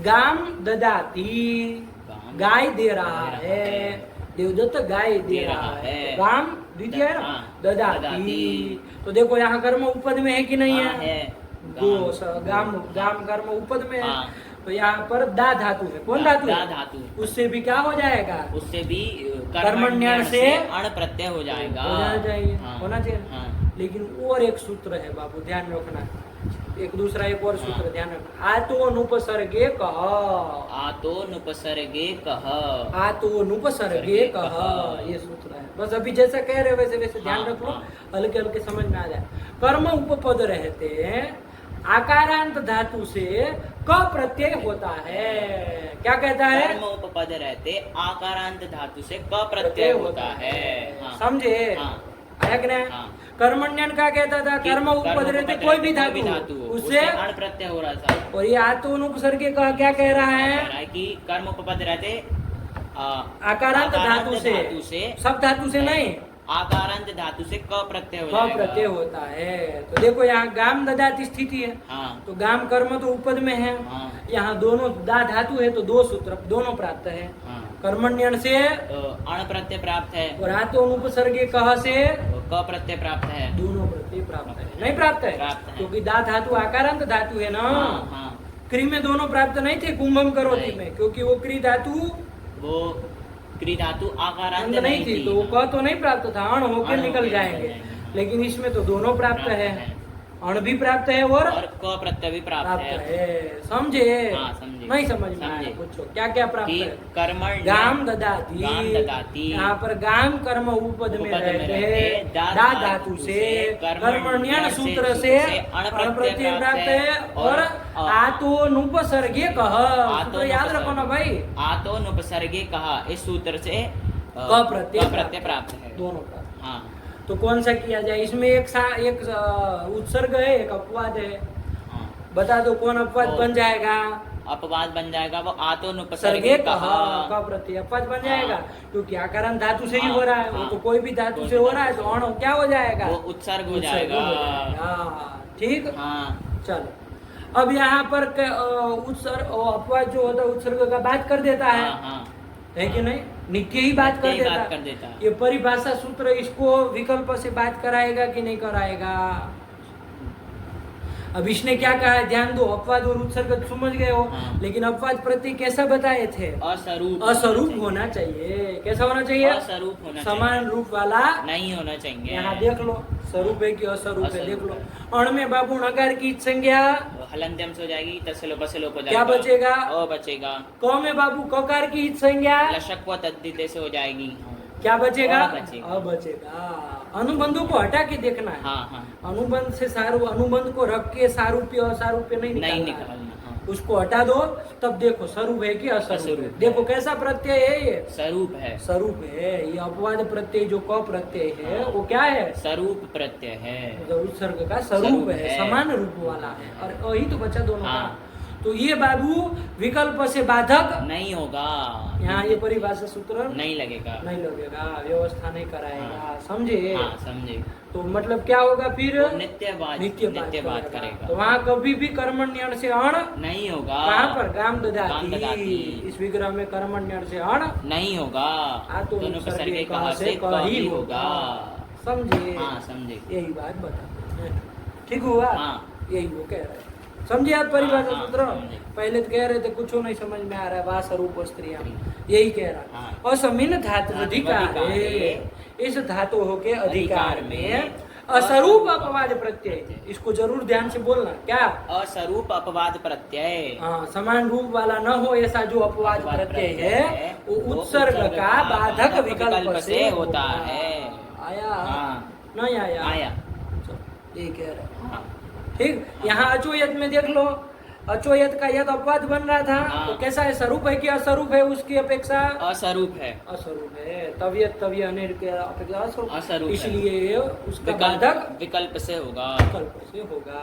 गाम ददाती, गाम गाय दे रहा है। देवदत्त गाय दे रहा है। गाम द्वितीय है ना। हाँ। ददाती। तो देखो यहाँ कर्म उपपद में है कि नहीं हाँ, है? है। गाम गाम कर्म उपपद में है। हाँ। तो यहाँ पर दा धातु है। कौन धातु दा है? धातु है। उससे भी क्या हो जाएगा? उससे भी कर्मण्यन से अण प्रत्यय हो जाएगा। होना चाहिए। हाँ। होना चाहिए। हाँ। लेकिन और एक सूत्र है बाबू, ध्यान रखना। एक दूसरा एक और सूत्र हाँ। ध्यान रखना। आतो अनुपसर्गे कह, आतो नुपसर्गे कह, आतो अनुपसर्गे कह, ये सूत्र है। बस अभी जैसा कह रहे वैसे वैसे ध्यान हाँ, रख लो, हाँ। हल्के हल्के समझ में आ जाए। कर्म उपपद रहते आकारांत धातु से क प्रत्यय होता है। क्या कहता है? कर्म उपपद रहते आकारांत धातु से क प्रत्यय होता है। हाँ। समझे? हाँ। आया कि नहीं? हाँ। कर्मण्यन का कहता था कि कर्म उपपद रहते कोई भी धातु हो, उससे अण प्रत्यय हो रहा था। और ये आतो अनुपसर्गे कह क्या कह रहा कह है? रहा है कि कर्म उपपद रहते आकारांत धातु से, सब धातु से नहीं, आकारांत धातु से क प्रत्यय हो क जाएगा। प्रत्यय होता है। तो देखो यहाँ गाम ददाती स्थिति है। हाँ। तो गाम कर्म तो उपद में है। हाँ। यहाँ दोनों दा धातु है तो दो सूत्र दोनों प्राप्त है। हाँ। कर्मण्यन से अण प्रत्यय प्राप्त है और आतो अनुपसर्गे कह से क प्रत्यय प्राप्त है। दोनों प्रत्यय प्राप्त है। नहीं प्राप्त है? प्राप्त है। क्योंकि दा धातु आकारांत धातु है ना। हाँ। हाँ। क्री में दोनों प्राप्त नहीं थे कुंभम करोति नहीं। में, क्योंकि वो क्री धातु वो क्री धातु आकारांत अंत नहीं थी, तो वो क तो नहीं प्राप्त था, अण होकर अण निकल होकर जाएंगे। निकल जाएंगे। लेकिन इसमें तो दोनों प्राप्त है, अण भी प्राप्त है और क प्रत्यय भी प्राप्त प्राप्त है। है। समझे? हाँ, समझे। नहीं समझ में आया? समझे। पूछो क्या क्या प्राप्त कि है? कर्मण्य गाम ददाती, गाम ददाती, यहाँ पर गाम कर्म उपपद में रहते हैं, दा धातु से कर्मण्यन सूत्र से अण प्रत्यय प्राप्त है और आतो अनुपसर्गे कह, सूत्र याद रखो ना भाई। आतो नुपसर्गे कहा, इस सूत्र से क प्रत्यय प्राप्त है। दोनों प्राप्त। हाँ। तो कौन सा किया जाए? इसमें एक उत्सर्ग है, एक अपवाद है। हाँ। बता दो कौन अपवाद ओ। बन जाएगा? अपवाद बन जाएगा वो आतोनुपसर्गे सर्गे कहा। का प्रत्यय अपवाद बन जाएगा, हाँ। क्योंकि आकारण धातु से ही हाँ, हो रहा है, वो हाँ। तो कोई भी धातु से हो रहा है, तो अण क्या हो जाएगा, वो उत्सर्ग हो उत्सर्ग जाएगा। हो जाएगा। ठीक, हाँ चलो अब यहाँ पर उत्सर्ग अपवाद जो होता है उत्सर्ग का बात कर देता है, हाँ हाँ है कि नहीं, नित्य ही बात कर नित्य ही देता बात कर है। देता है। ये परिभाषा सूत्र इसको विकल्प से बात कराएगा कि नहीं कराएगा। अब इसने क्या कहा है, ध्यान दो, अपवाद और उत्सर्ग समझ गए हो, हाँ। लेकिन अपवाद प्रत्यय कैसा बताए थे, असरूप असरूप होना चाहिए। कैसा होना चाहिए, असरूप होना समान रूप वाला नहीं होना चाहिए। यहाँ देख लो, स्वरूप है कि असरूप है, असरूप देख लो। है। अण में बाबू नकार की संज्ञा हलंत्यम से हो जाएगी, तस्लोप असलोप हो जाएगा। क्या बचेगा, ओ बचेगा। क में बाबू ककार की संज्ञा लशक व तद्धिते से हो जाएगी। क्या बचेगा, अ बचेगा। अ बचेगा। अनुबंधों को हटा के देखना है, हाँ हाँ अनुबंध से सारू, अनुबंध को रख के सारूप्य असारूप्य नहीं नहीं निकालना है। निकालना। हाँ उसको हटा दो, तब देखो स्वरूप है कि असरूप असरूप है। है। देखो कैसा प्रत्यय है ये, स्वरूप है। स्वरूप है। ये अपवाद प्रत्यय जो क प्रत्यय है हाँ। वो क्या है, स्वरूप प्रत्यय है। मतलब उत्सर्ग का स्वरूप स्वरूप है, है। समान रूप वाला है। और यही तो बचा दोनों हाँ। का। तो ये बाबू विकल्प से बाधक नहीं होगा, यहाँ ये परिभाषा सूत्र नहीं लगेगा। नहीं लगेगा, व्यवस्था नहीं कराएगा। हाँ। समझे, हाँ समझे। तो मतलब क्या होगा फिर, वो नित्य बात बात करेगा। तो वहाँ कभी भी कर्मण्यण से अण नहीं होगा। कहाँ पर, गाम गाम ददाती, ददाती। इस विग्रह में कर्मण्यण से अण नहीं होगा। तो दोनों उपसर्ग उपसर्गे कहाँ कहा से क ही होगा। समझे, हाँ समझे। यही बात बता, ठीक हुआ। हाँ। यही वो कह रहे हैं। समझे आप परिभाषा हाँ, सूत्र, समझे। पहले तो कह रहे थे कुछ नहीं समझ में आ रहा है, वास रूप स्त्रियां, यही कह रहा है। हाँ। और समीन धातु अधिकार अधिकार इस धातु के अधिकार अधिकार में में असरूप अपवाद प्रत्यय, इसको जरूर ध्यान से बोलना। क्या, अस्वरूप अपवाद प्रत्यय। हाँ, समान रूप वाला न हो ऐसा जो अपवाद प्रत्यय है वो उत्सर्ग का बाधक विकल्प से होता है। आया, हाँ नहीं आया, आया। चलो, ये कह रहे। हाँ ठीक, यहाँ अचोयत में देख लो, अचोयत का यद अपवाद बन रहा था, हाँ। तो कैसा है, स्वरूप है कि असरूप है उसकी अपेक्षा, अस्वरूप है। असरूप है। तबियत तभी अनिर के अपेक्षा असरूप असरूप, है। इसलिए उसका बाधक विकल्प से होगा। विकल्प से होगा।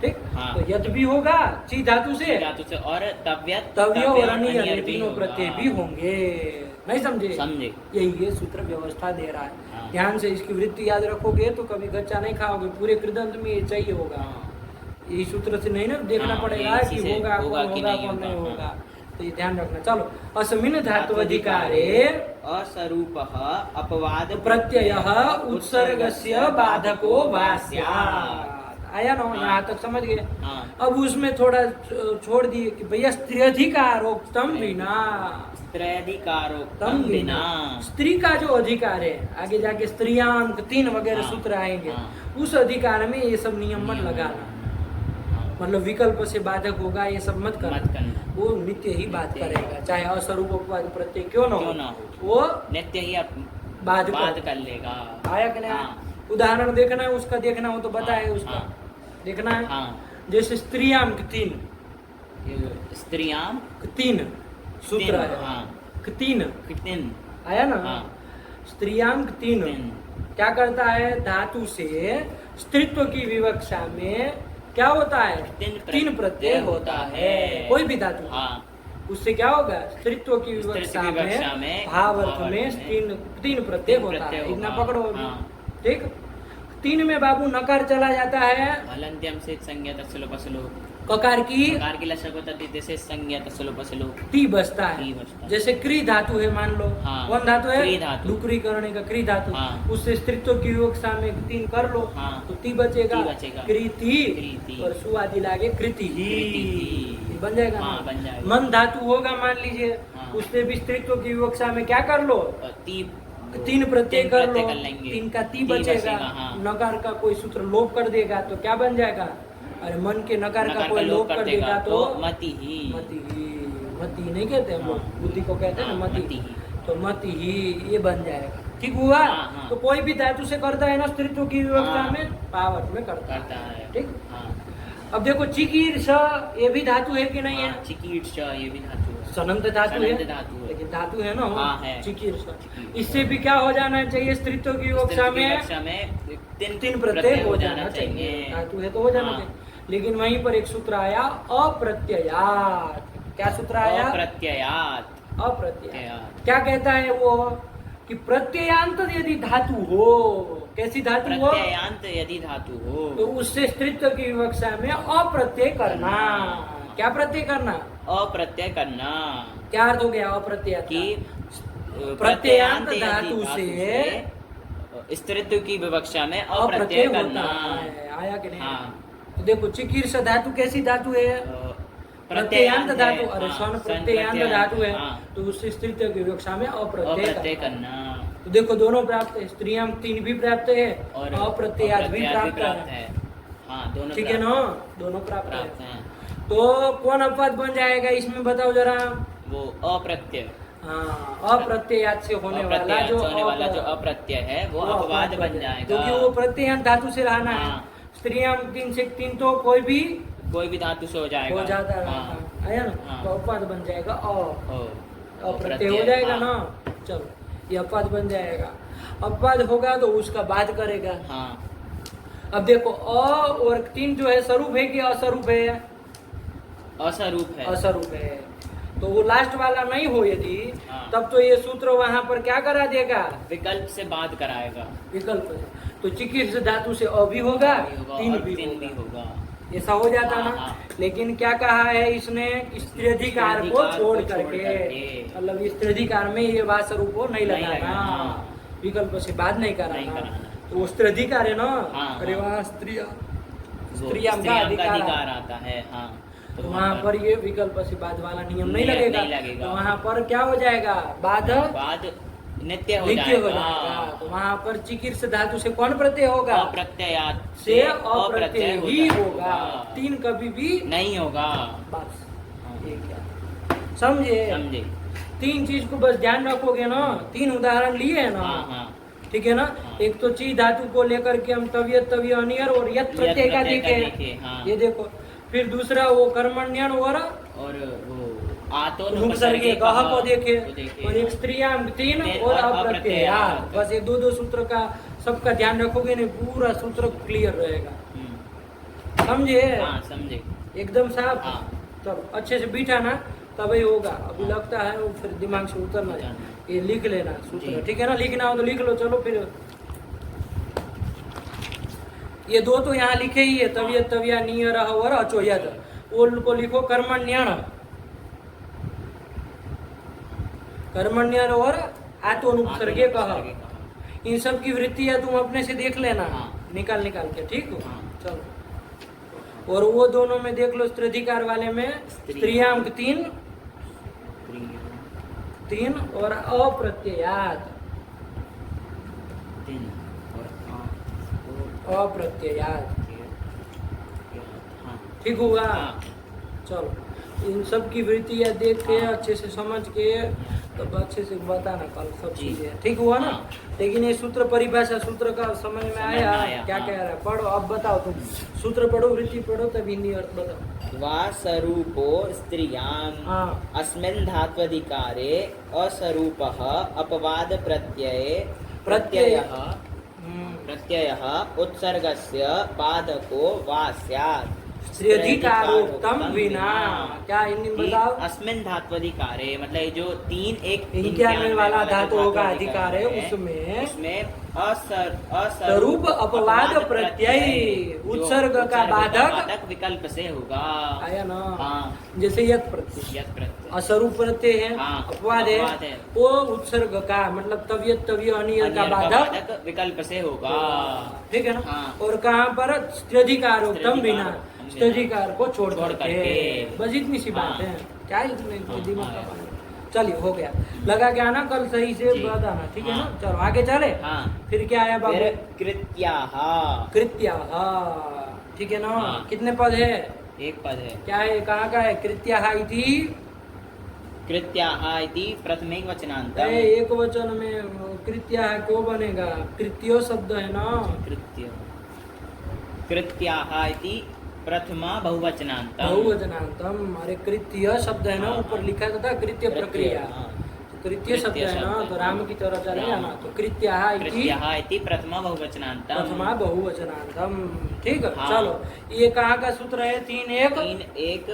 ठीक, हाँ। तो यद भी होगा ची धातु से, धातु से, और तव्यत तव्य और अनियर अनियर तीनों होगा। प्रत्यय भी होंगे। नहीं समझे, समझे। यही ये सूत्र व्यवस्था दे रहा है। हाँ। ध्यान से इसकी वृत्ति याद रखोगे तो कभी गच्चा नहीं खाओगे, पूरे कृदंत में ये चाहिए होगा। हाँ। यही सूत्र से नहीं ना देखना हाँ, पड़ेगा इसी कि से होगा कौन होगा कि होगा नहीं कौन नहीं होगा। होगा, तो ये ध्यान रखना। चलो, असमिन धातु अधिकारे अस्वरूप अपवाद प्रत्यय उत्सर्गस्य बाधको भास्यात्। आया ना, यहाँ तक समझ गए। हाँ। अब उसमें थोड़ा छोड़ दिए कि भैया स्त्री अधिकारोक्तम बिना, त्रयाधिकारोक्तम बिना। स्त्री का जो अधिकार है, आगे जाके स्त्रियांक 3 वगैरह हाँ, सूत्र आएंगे, हाँ। उस अधिकार में ये सब नियम मत लगाना। मतलब विकल्प से बाधक होगा ये सब मत मत करना, करना। वो नित्य ही बात नित्य ही। करेगा, चाहे असरूप अपवाद प्रत्यय क्यों ना क्यों ना हो, हो। वो नित्य ही बात बात कर लेगा। आया कि नहीं। हाँ। उदाहरण देखना है उसका, देखना हो तो बताए हाँ, उसका, हाँ। देखना है। हाँ। जैसे स्त्रियांक 3 स्त्रियां 3 सूत्र है, हाँ। 3 कितने। आया ना। हाँ। स्त्रियांक 3 क्या करता है, धातु से स्त्रीत्व की विवक्षा में क्या होता है, 3 प्रत्यय होता है, कोई भी धातु। हाँ। उससे क्या होगा, स्त्रीत्व की विवक्षा में भाव अर्थ में 3 प्रत्यय होता है। इतना पकड़ो अभी। हाँ। ठीक, 3 में बाबू नकार चला जाता है, हलंत्यम से संज्ञा तस्लोप असलोप। ककार की प्रकार की लशक होता है, से संज्ञा तस्लोप असलोप। टी बसता टी है। बसता है। जैसे क्री धातु है, मान लो। हाँ। कौन धातु है, क्री धातु। डुकरी करने का क्री धातु। हाँ। उससे स्त्रीत्व की विवक्षा में 3 कर लो, हाँ। तो ती बचेगा, ती बचेगा। कृति, कृति। और सुआदि लागे कृति ही, कृति ही। ये बन जाएगा हाँ, ना? बन जाएगा। मन धातु होगा मान लीजिए, हाँ। उससे भी स्त्रीत्व की विवक्षा में क्या कर लो, और 3 प्रत्यय कर लो, कर लेंगे। 3 का ती ती बचेगा। हाँ। नकार का कोई सूत्र लोप कर देगा तो क्या बन जाएगा, अरे मन के नकार का कोई लोप कर देगा तो मति ही। मति ही, मति नहीं कहते हम लोग, हाँ। बुद्धि को कहते हैं ना, हाँ, मति मति ही। तो मति ही ये बन जाएगा। ठीक हुआ। हाँ, हाँ। तो कोई भी धातु से करता है ना स्त्रीत्व की विवक्षा हाँ। में, पावत में करता है। ठीक। हाँ। अब देखो चिकीर्ष, ये भी धातु है कि नहीं है, हाँ, चिकीर्ष ये भी धातु है। सनंत धातु सनंत है, धातु है। लेकिन धातु है ना। हाँ, है। चिकीर्ष, चिकीर्ष। इससे भी क्या हो जाना चाहिए, स्त्रीत्व की विवक्षा में 3 3 प्रत्यय हो जाना चाहिए। धातु है तो हो जाना हाँ। चाहिए। लेकिन वहीं पर एक सूत्र आया अप्रत्ययात। क्या सूत्र आया? अप्रत्ययात। अप्रत्ययात। क्या कहता है वो कि प्रत्ययांत यदि धातु हो, कैसी धातु हो? प्रत्ययांत यदि धातु हो तो उससे स्त्रीत्व की विवक्षा में अप्रत्यय करना। क्या प्रत्यय करना? अप्रत्यय करना। क्या अर्थ हो गया अप्रत्यय कि प्रत्ययांत यदि धातु से स्त्रीत्व की विवक्षा में अप्रत्यय अप्रत्यय होता करना। है। आया कि नहीं? हाँ। तो देखो चिकीर्ष धातु कैसी धातु है? प्रत्ययांत धातु। अरे सन प्रत्ययांत धातु है, तो उससे स्त्रीत्व की विवक्षा में अप्रत्यय करना। तो देखो दोनों प्राप्त है, स्त्रियां 3 भी प्राप्त है और अप्रत्ययात भी प्राप्त है। हाँ, दोनों ठीक है ना? दोनों प्राप्त प्राप्त है। हैं। तो कौन अपवाद बन जाएगा इसमें बताओ जरा? वो अप्रत्यय। हाँ, अप्रत्ययात से होने वाला जो अप्रत्यय है वो अपवाद बन जाएगा, क्योंकि वो प्रत्ययांत धातु से रहना है। हाँ। स्त्रियां 3 से 3 तो कोई भी धातु से हो जाएगा, हो जाता है। हाँ। आया ना? हाँ। तो अपवाद बन जाएगा अप्रत्यय हो अप्रत्यय, जाएगा हाँ। ना। चलो ये अपवाद बन जाएगा। अपवाद होगा तो उसका बाद करेगा। हाँ। अब देखो और 3 जो है स्वरूप है कि असरूप है? असरूप है। असरूप है। तो वो लास्ट वाला नहीं हो यदि, हाँ। तब तो ये सूत्र वहां पर क्या करा देगा? विकल्प से बात कराएगा। विकल्प से। तो चिकित्स धातु से अ भी होगा, 3 भी होगा। ऐसा हो जाता हाँ, ना। हाँ। लेकिन क्या कहा है इसने? स्त्रीधिकार को छोड़ करके, मतलब स्त्रीधिकार में ये बात स्वरूप को नहीं लगाना, विकल्प से बात नहीं कराना। तो वो स्त्रीधिकार है ना। हाँ, अरे हाँ। वहाँ स्त्रियां का अधिकार आता है। हाँ। तो वहाँ पर ये विकल्प से बाद वाला नियम नहीं लगेगा। तो वहाँ पर क्या हो जाएगा? बाद नित्य हो नित्य हो जाएगा। जाएगा। तो वहाँ पर चिकीर्ष धातु से कौन प्रत्यय होगा? अप्रत्ययात से अप्रत्यय ही होगा, 3 कभी भी नहीं होगा। बस ये क्या समझे? 3 चीज को बस ध्यान रखोगे ना। 3 उदाहरण लिए है ना। हाँ, हाँ। ठीक है ना। हाँ। एक तो ची धातु को लेकर के हम तवियत अनियर और यत प्रत्यय का देखे। हाँ। ये देखो। फिर दूसरा वो कर्मण्यन और वो आतो उपसर्गे कह को देखे। और एक स्त्रियां 3 और अप्रत्ययात। बस ये 2 सूत्र का सबका ध्यान रखोगे नहीं, पूरा सूत्र क्लियर रहेगा। समझे? हाँ, समझे। एकदम साफ। हाँ। तब अच्छे से बिठा ना, तभी होगा। अभी लगता है वो फिर दिमाग से उतरना है। ये लिख लेना सूत्र, ठीक है ना? लिखना हो तो लिख लो। चलो फिर ये 2 तो यहाँ लिखे ही है, तवियत तविया नियर और अचोयत। वो को लिखो कर्मण्यण, कर्मण्यण और आतो उपसर्गे कह। इन सब की वृत्ति है, तुम अपने से देख लेना। हाँ। निकाल के, ठीक हो? हाँ। चलो। और वो दोनों में देख लो, स्त्रीधिकार वाले में स्त्रियांक 3 और अप्रत्ययात। अप्रत्ययात, ठीक हुआ? चलो इन सब की वृत्तियाँ देख के अच्छे से समझ के तब अच्छे से बताना कल सब चीजें, ठीक हुआ ना? लेकिन ये सूत्र परिभाषा सूत्र का समझ में आया? क्या कह रहा है? पढ़ो अब, बताओ तुम। सूत्र पढ़ो, वृत्ति पढ़ो, तब हिंदी अर्थ बताओ। वा स्वरूपो स्त्रियां अस्मिन् धात्वधिकारे असरूपः अपवाद प्रत्ययः उत्सर्गस्य बाधको वा स्यात्। स्त्रीधिकारोक्तम विना। क्या हिंदी में बताओ? अस्मिन् धात्वधिकारे मतलब जो 3 एक 91 वाला धातु होगा अधिकार है, उसमें स्वरूप अपवाद प्रत्यय उत्सर्ग का बाधक विकल्प से होगा। आया ना? हाँ। जैसे यत प्रत्यय अस्वरूप प्रत्यय है, हाँ, अपवाद है, वो उत्सर्ग का मतलब तवियत तविय अनियर का बाधक विकल्प से होगा। ठीक है ना? हाँ। और कहाँ पर? स्त्रीधिकारोक्तम बिना, स्त्रीधिकार को छोड़ करके। बस इतनी सी बात है। क्या इसमें दिमाग का पानी? चलिए हो गया, लगा के आना कल सही से बताना, ठीक है ना? चलो आगे चले। फिर क्या आया बाबू? कृत्याः। कृत्याः, ठीक है ना? कितने पद है? 1 पद है। क्या है? कहाँ का है? कृत्याः इति। कृत्याः इति प्रथमेक वचनान्त। एक वचन में कृत्याः क्यों बनेगा? कृत्यो शब्द है ना। कृत्य कृत्याः इति प्रथमा बहुवचनान्तम। बहुवचनान्तम। अरे कृत्य शब्द है ना, ऊपर लिखा था कृत्य प्रक्रिया। कृत्य शब्द कृत्य है ना, शब्द तो है। राम की तरह चले राम। जाना, तो कृत्या इति कृत्यः इति प्रथमा बहुवचनान्तम। प्रथमा बहुवचनांतम। ठीक है, हाँ। चलो ये कहाँ का सूत्र है? 3 3 1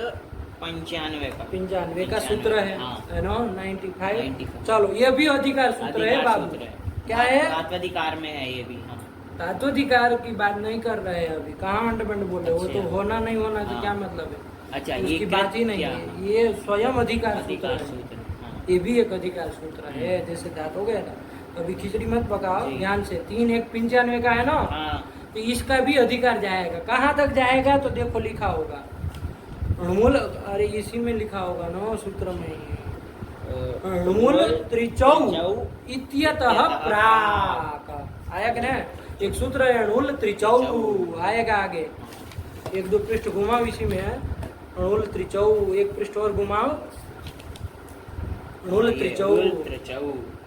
95 का 95 का सूत्र है, हाँ। है ना, 95। 95। चलो ये भी अधिकार सूत्र है अधिकार बाबू। सूत्र है। क्या है? तात्वाधिकार में है ये भी। हाँ। तात्वाधिकार की बात नहीं कर रहे हैं अभी, कहाँ मंड बोले, वो तो अच्छा। होना नहीं होना से हाँ। क्या मतलब है, अच्छा, ये उसकी बात ही नहीं कृत्य। है, ये स्वयं अधिकार सूत्र अधिकार है। सूत्र। हाँ। ये भी एक अधिकार सूत्र है, जैसे धातु हो गया ना। अभी खिचड़ी मत पकाओ, जी। ध्यान से। 3 1 95 का है ना, हाँ। तो इसका भी अधिकार जाएगा। कहाँ तक जाएगा तो देखो लिखा होगा अणुमूल, अरे इसी में लिखा होगा ना सूत्र में ही। अणुमूल त्रिचौ इत्यतः प्राक आया कि ना, एक सूत्र है अणुमूल त्रिचौ, आएगा आगे। 1 2 पृष्ठ घुमाओ, इसी में है अणुमूल त्रिचौ। एक पृष्ठ और घुमाओ, अणुमूल त्रिचौ।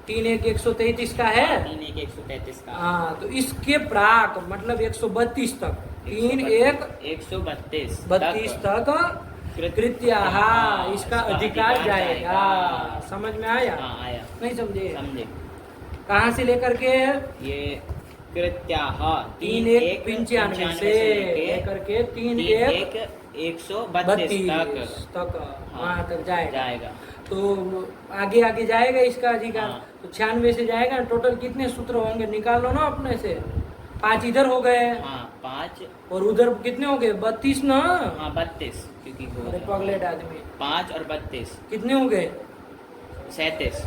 3 1 133 का है। 3 1 133 का। हाँ, तो इसके प्राक मतलब 132 तक, 3 1 132 32 तक कृत्या, हाँ, इसका अधिकार जाएगा। समझ में आया? हाँ, आया। नहीं समझे? समझे। कहाँ से लेकर के? ये कृत्याः 3 1 95 से लेकर के 3 1 132 तक वहाँ तक जाएगा। जाएगा। तो आगे आगे जाएगा इसका अधिकार। हाँ। तो 96 से जाएगा। टोटल कितने सूत्र होंगे निकाल लो ना अपने से। 5 इधर हो गए, हाँ, 5 और उधर कितने हो गए? 32 ना। हाँ 32, क्योंकि वो अरे पगलेट आदमी, 5 और 32 कितने हो गए? 37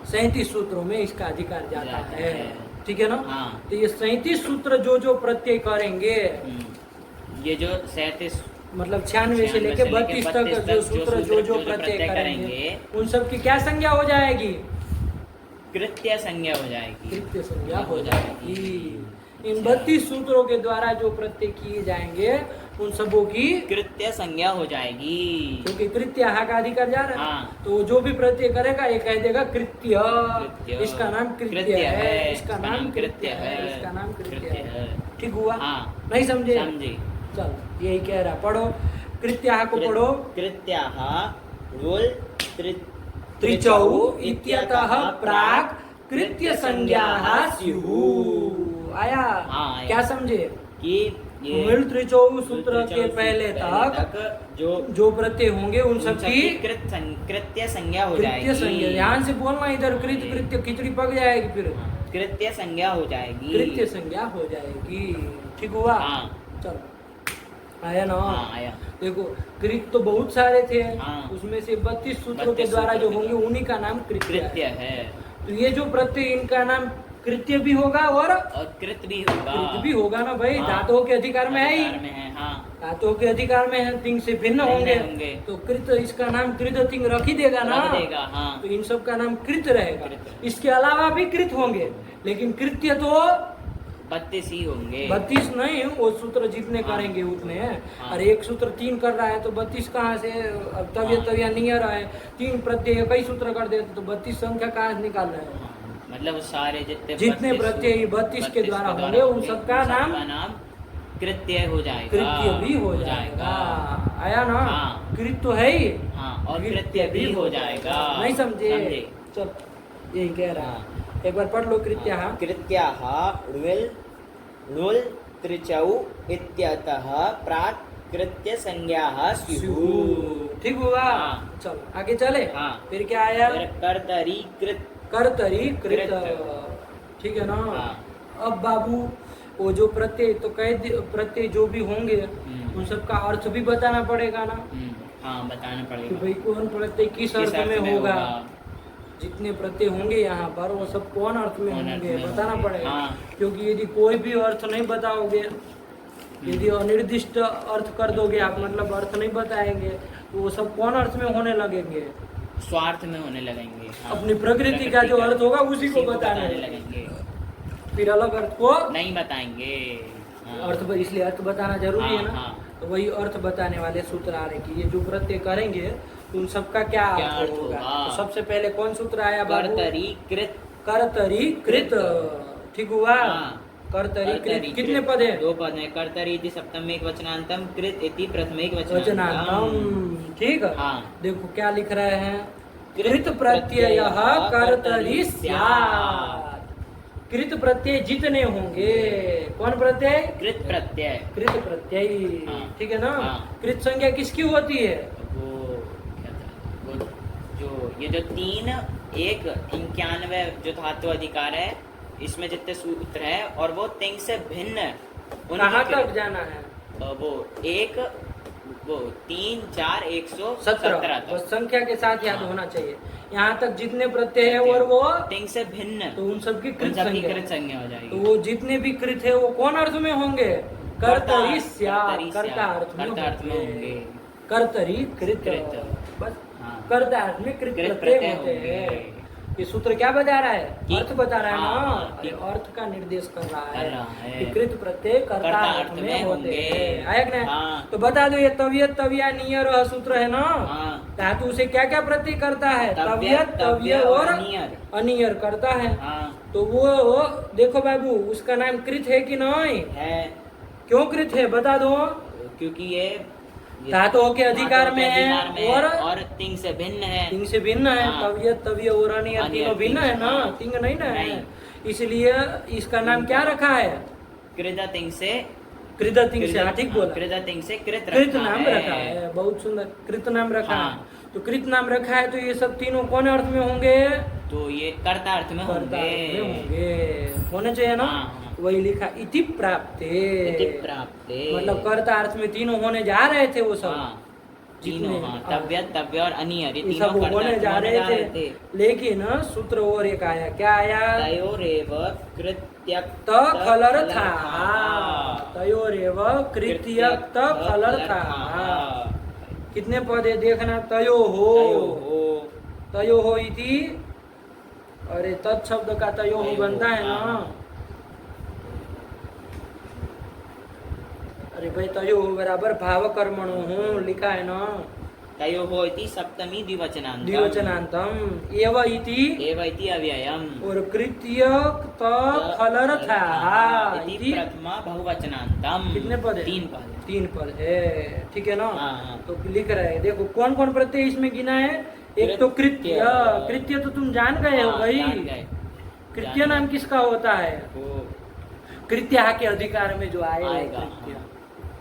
37 सूत्रों में इसका अधिकार जाता जाता है। है। ठीक है ना? हाँ। तो ये 37 सूत्र जो जो प्रत्यय करेंगे, ये जो 37 मतलब 96 से लेके 32 तक जो सूत्र जो जो प्रत्यय करेंगे, उन सब की क्या संज्ञा हो जाएगी? कृत्य संज्ञा हो जाएगी। कृत्य संज्ञा हो जाएगी। इन 32 सूत्रों के द्वारा जो प्रत्यय किए जाएंगे, उन सबों की कृत्य संज्ञा हो जाएगी। क्योंकि कृत्य का अधिकार जा रहा है। हाँ। तो जो भी प्रत्यय करेगा ये कह देगा कृत्य, कृत्य। इसका नाम कृत्य है, इसका नाम कृत्य है, इसका नाम कृत्य है। ठीक हुआ? हाँ। नहीं समझे? समझे। चल यही कह रहा, पढ़ो कृत्या को पढ़ो। कृत्याः रोल त्रिचौ इत्यतः प्राक कृत्य संज्ञाः स्युः। आया? हाँ, आया। क्या समझे? कि ये मिल त्रिचौ सूत्र के पहले तक जो प्रत्यय होंगे उन सब की कृत्य संज्ञा हो कृत्य जाएगी। संज्ञा। ध्यान से बोलना, इधर कृत्य कृत्य खिचड़ी पक जाएगी, फिर कृत्य संज्ञा हो जाएगी। कृत्य संज्ञा हो जाएगी। ठीक हुआ? हाँ। चलो, आया ना? हाँ, आया। देखो कृत तो बहुत सारे थे, हाँ। उसमें से 32 सूत्रों के 32 द्वारा जो सूत्रों के होंगे उन्हीं का नाम कृत्य कृत्य है। है। तो ये जो प्रत्यय इनका नाम कृत्य भी होगा और कृत भी होगा। कृत भी होगा ना भाई। हाँ। धातुओं के अधिकार में है ही, अधिकार में है। हाँ। धातुओं के अधिकार में है, तिंग से भिन्न होंगे। तो कृत, इसका नाम कृत तिंग रख ही देगा ना। रख देगा। हाँ। तो इन सब का नाम कृत रहेगा। कृत। इसके अलावा भी कृत होंगे, लेकिन कृत्य तो 32 ही होंगे। 32 नहीं, वो सूत्र जितने हाँ। करेंगे उतने हैं। हाँ। अरे एक सूत्र 3 कर रहा है तो 32 कहाँ से? अब तबिया नहीं आ रहा है, 3 प्रत्यय कई सूत्र कर देते तो 32 संख्या कहाँ से निकाल रहे हैं? हाँ, मतलब सारे जितने प्रत्यय 32 के द्वारा होंगे उन सबका नाम कृत्य हो जाएगा। कृत्य भी हो जाएगा। आया ना? हाँ। कृत तो है ही, हाँ, और कृत्य भी हो जाएगा। नहीं समझे? समझे। चल यही कह रहा है, एक बार पढ़ लो कृत्य। कृत्याः रुल त्रिचौ इत्यतः प्राक् कृत्य संज्ञाः स्युः। ठीक हुआ? हाँ। चलो आगे चले। हाँ। फिर क्या आया? कर्तरी कृत। कर्तरी कृत। कृत। ठीक है ना? हाँ। अब बाबू वो जो प्रत्यय तो प्रत्यय जो भी होंगे उन सबका अर्थ भी बताना पड़ेगा ना, हाँ, बताना कि पड़ेगा भाई कौन प्रत्यय किस अर्थ में होगा। जितने प्रत्यय होंगे यहाँ पर वो सब कौन अर्थ में कौन अर्थ होंगे में बताना होंगे। पड़ेगा। हाँ। क्योंकि यदि कोई भी अर्थ नहीं बताओगे, यदि अनिर्दिष्ट अर्थ कर दोगे आप, मतलब अर्थ नहीं बताएंगे, तो वो सब कौन अर्थ में होने लगेंगे? स्वार्थ में होने लगेंगे। हाँ। अपनी प्रकृति का जो अर्थ होगा उसी को बताने लगेंगे। फिर अलग अर्थ को नहीं बताएंगे। हाँ। अर्थ पर, इसलिए अर्थ बताना जरूरी है ना। हाँ। तो वही अर्थ बताने वाले सूत्र आ रहे कि ये जो प्रत्यय करेंगे उन सबका क्या अर्थ होगा। तो सबसे पहले कौन सूत्र आया बाबू? कर्तरी कृत। कर्तरी कृत। ठीक हुआ? हाँ। कर्तरी कृत। कितने पद है? 2 पद है। कर्तरी इति सप्तम एक वचनांतम, कृत इति प्रथम एक वचनांतम। ठीक है। हाँ। देखो क्या लिख रहे हैं, कृत प्रत्ययः कर्तरि स्यात्। कृत प्रत्यय जितने होंगे, कौन प्रत्यय? कृत प्रत्यय। कृत प्रत्यय, हाँ। ठीक है ना। हाँ। कृत संज्ञा किसकी होती है? वो क्या था, वो जो ये जो 3 1 91 जो धातु अधिकार है, इसमें जितने सूत्र है और वो तिंग से भिन्न है। कहाँ तक जाना है? वो 3 4 17 117 बस संख्या के साथ याद हाँ। होना चाहिए। यहाँ तक जितने प्रत्यय है और वो तिंग से भिन्न, तो उन सबकी उन कृत सबकी संज्ञा। कृत संज्ञा हो तो जाएगी। वो जितने भी कृत है वो कौन अर्थ में होंगे? कर्तरि स्यात्, कर्ता अर्थ में होंगे। कर्तरि कृत, बस हाँ। कर्ता अर्थ में कृत प्रत्यय होते हैं। ये सूत्र क्या बता रहा है? कि- अर्थ बता रहा है ना। हाँ, अरे अर्थ का निर्देश कर रहा कर रहा है है। कि कृत प्रत्यय कर्ता अर्थ में होते हैं। आया कि नहीं? हाँ। तो बता दो, ये तव्यत तव्या नियर सूत्र है ना। हाँ। धातु से क्या क्या प्रत्यय करता है? तव्यत, तव्यत तव्य तव्य और अनियर। अनियर करता है। हाँ। तो वो देखो बाबू, उसका नाम कृत है कि नहीं? है, क्यों कृत है बता दो। क्योंकि ये धातुओं के अधिकार में है और तिंग से भिन्न है। तिंग से भिन्न है। हाँ। तव्यत तव्य और अनियर अनियर तीनों भिन्न है ना, हाँ। तिंग नहीं ना है। नहीं। इसलिए इसका नाम क्या रखा है? कृदा तिंग से कृत तिंग से, हाँ ठीक बोला। कृदा तिंग से कृत कृत नाम रखा है, बहुत सुंदर। कृत नाम रखा है। हाँ। तो कृत नाम रखा है, तो ये सब तीनों कौन अर्थ में होंगे? तो ये कर्ता अर्थ में कर्ता अर्थ में होंगे। होंगे, होने चाहिए ना। हाँ, हाँ। वही लिखा इति प्राप्ते, इति प्राप्ते। मतलब कर्ता अर्थ में तीनों होने जा रहे थे वो सब। हाँ, जितने- तीनों, हाँ, तव्यत तव्य और अनियर, ये ये तीनों सब कर्ता होने अर्थ जा में रहे थे। लेकिन सूत्र और एक आया, क्या आया? तयोरेव कृत्यक्त त खलर्था, तयोरेव कृत्यक्त खलर्था। कितने पद है देखना? तयो हो, तयो हो इति, अरे तत् शब्द का तयो हो बनता है ना। अरे भाई तयो हो बराबर भाव कर्मणो हो लिखा है ना। तयो हो इति सप्तमी द्विवचनांतम। द्विवचनांतम एव इति एव इति अव्ययम। और कृत्यक्त खलर्था इति प्रथमा बहुवचनांतम। कितने पद है? 3 पद। 3 पद है, ठीक है ना। हाँ, हाँ। तो लिख रहे हैं, देखो कौन कौन प्रत्यय इसमें गिना है। एक तो कृत्य, कृत्य तो तुम जान गए हो हाँ, भाई। जान गए। कृत्य नाम किसका होता है? वो कृत्या के अधिकार में जो आए आएगा, कृत्य। हाँ।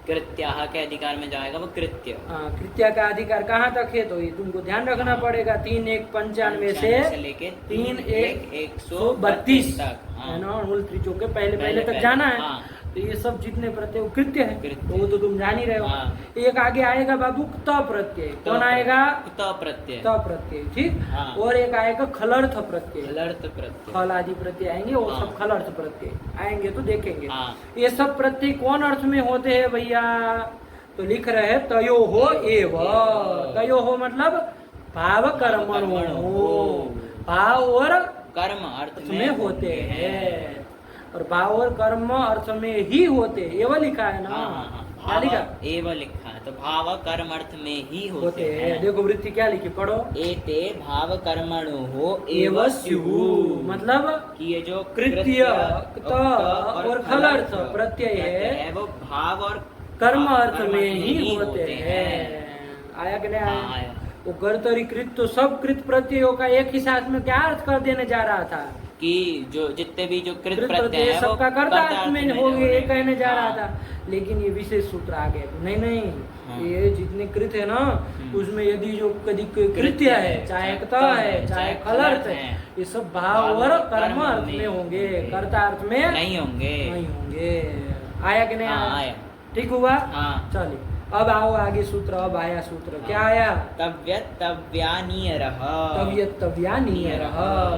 कृत्याह के अधिकार में जाएगा वो कृत्य। हाँ, कृत्या का अधिकार कहाँ तक है? तो ये तुमको ध्यान रखना पड़ेगा। 3 1 95 से लेके 3 1 132 तक। हाँ। है ना, मूल त्रिचों के पहले पहले तक जाना है। हाँ। तो ये सब जितने प्रत्यय वो कृत्य है, कृत्य। तो वो तो तुम जान ही रहे हो। हाँ। एक आगे आएगा बाबू त प्रत्यय। कौन आएगा? त प्रत्यय। त प्रत्यय, ठीक। हाँ। और एक आएगा खलर्थ प्रत्यय। खलर्थ प्रत्यय। खल आदि प्रत्यय आएंगे, वो हाँ। सब खलर्थ प्रत्यय आएंगे तो देखेंगे। हाँ। ये सब प्रत्यय कौन अर्थ में होते हैं भैया? तो लिख रहे हैं तयो हो एव। तयो हो मतलब भाव कर्मणो हो, भाव और कर्म अर्थ में होते हैं। और भाव और कर्म अर्थ में ही होते हैं, एवं लिखा है ना। क्या लिखा? एव लिखा है, तो भाव कर्म अर्थ में ही होते हैं। देखो वृत्ति क्या लिखी, पढ़ो। एते भाव कर्मणो हो एव स्युः, मतलब कि ये जो कृत्य और खलर्थ प्रत्यय है वो भाव और कर्म अर्थ में ही होते हैं। आया कि नहीं हाँ, आया? वो कर्तरि कृत तो सब कृत प्रत्ययों का एक ही साथ में क्या अर्थ कर देने जा रहा था कि जो जितने भी जो कृत कृत प्रत्यय प्रत्यय है वो सबका कर्ता अर्थ में हो गए, ये कहने जा रहा हाँ। था। लेकिन ये विशेष सूत्र आ गए, नहीं हाँ। ये जितने कृत है ना, उसमें यदि जो कभी कृत्य है, चाहे क्त है, चाहे खलर्थ है, ये सब भाव और कर्म अर्थ में होंगे, कर्ता अर्थ में नहीं होंगे। नहीं होंगे। आया कि नहीं हाँ, आया? आया। ठीक हुआ। हाँ। चलिए अब आओ आगे सूत्र। अब आया सूत्र, क्या आया? तव्यत तव्यानियरः। तव्यत तव्यानियरः।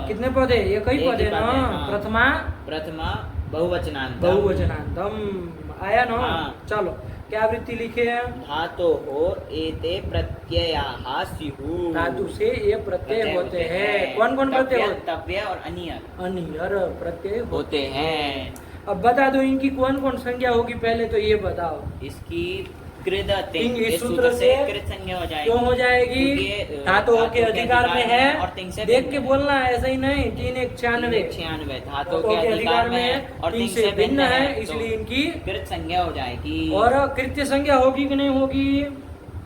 कितने पद है? एक ही एक पद ही है पद ना। है, हाँ। प्रथमा प्रथमा बहुवचनांतम। बहुवचनांतम आया ना। हाँ। चलो क्या वृत्ति लिखे हैं? धातो हो एते प्रत्ययाः स्युः। धातु से ये प्रत्यय होते हैं। कौन कौन प्रत्यय तव्यत, होते? तव्य और अनियर अनियर प्रत्यय होते हैं। अब बता दो इनकी कौन कौन संज्ञा होगी, पहले तो ये बताओ। इसकी कृत तिंग, इस इस सूत्र से कृत संज्ञा हो जाएगी। क्यों हो जाएगी? क्योंकि, धातुओं के अधिकार में है, और तिंग से देख भिन्न के है। बोलना है, ऐसा ही नहीं। 3 1 96 96 धातु के अधिकार में है और तिंग तिंग से भिन्न है, तो इसलिए इनकी कृत संज्ञा हो जाएगी। और कृत्य संज्ञा होगी कि नहीं होगी?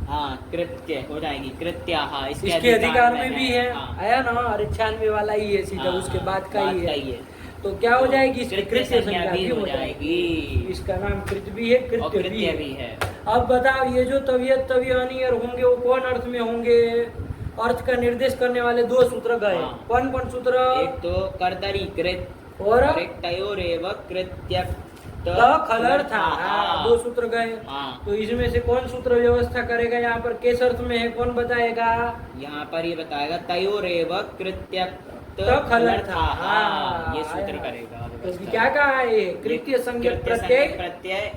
हाँ कृत्य हो जाएगी, कृत्याः इसके अधिकार में भी है, हाँ, आया ना, और 96 वाला ही है सीधा, हाँ, उसके हाँ, बाद का ही बाद है। तो क्या हो जाएगी, इसकी कृत्य कृत्य संज्ञा संज्ञा भी भी हो जाएगी। इसका नाम कृत्य भी है, और कृत्य भी कृत्य है। भी है। अब बताओ, ये जो तवियत तवियानी और होंगे वो कौन अर्थ में होंगे? अर्थ का निर्देश करने वाले दो सूत्र गए, हाँ। कौन कौन सूत्र? एक तो कर्तरी कृत और एक तयोरेव कृत्यक खलर्था, दो सूत्र गए। हाँ। तो इसमें से कौन सूत्र व्यवस्था करेगा? यहाँ पर किस अर्थ में है, कौन बताएगा? यहाँ पर ये बताएगा तयोरेव कृत्यक खलर्था, ये सूत्र करेगा तो व्यवस्था। क्या कहा है? कृत्य संज्ञक कृत्य प्रत्यय संज्ञक प्रत्यय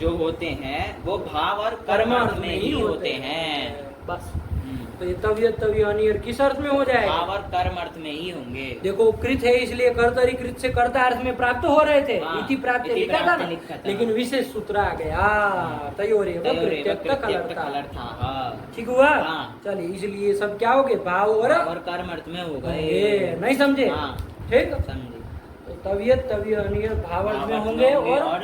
जो होते हैं वो भाव और कर्म कर्मार्थ में ही होते हैं। बस। हम्म। तो ये तवियत तवियानी और किस अर्थ में हो जाएगा? भाव और कर्म अर्थ में ही होंगे। देखो कृत है इसलिए कर्तरी कृत से कर्ता अर्थ में प्राप्त हो रहे थे, हाँ, इति प्राप्त इति लिखा था प्राप्त ना, लिखा था। लेकिन विशेष सूत्र आ गया, तयोरेव तयोरेव कृत्यक्त कृत्यक्त खलर्था। खलर्था। ठीक हुआ? हाँ। चलिए, इसलिए सब क्या हो गए? भाव और कर्म अर्थ में हो होंगे। गए। नहीं समझे? हाँ। ठीक। समझे। तो तवियत तवियानी और भाव अर्थ में भाव अर्थ होंगे और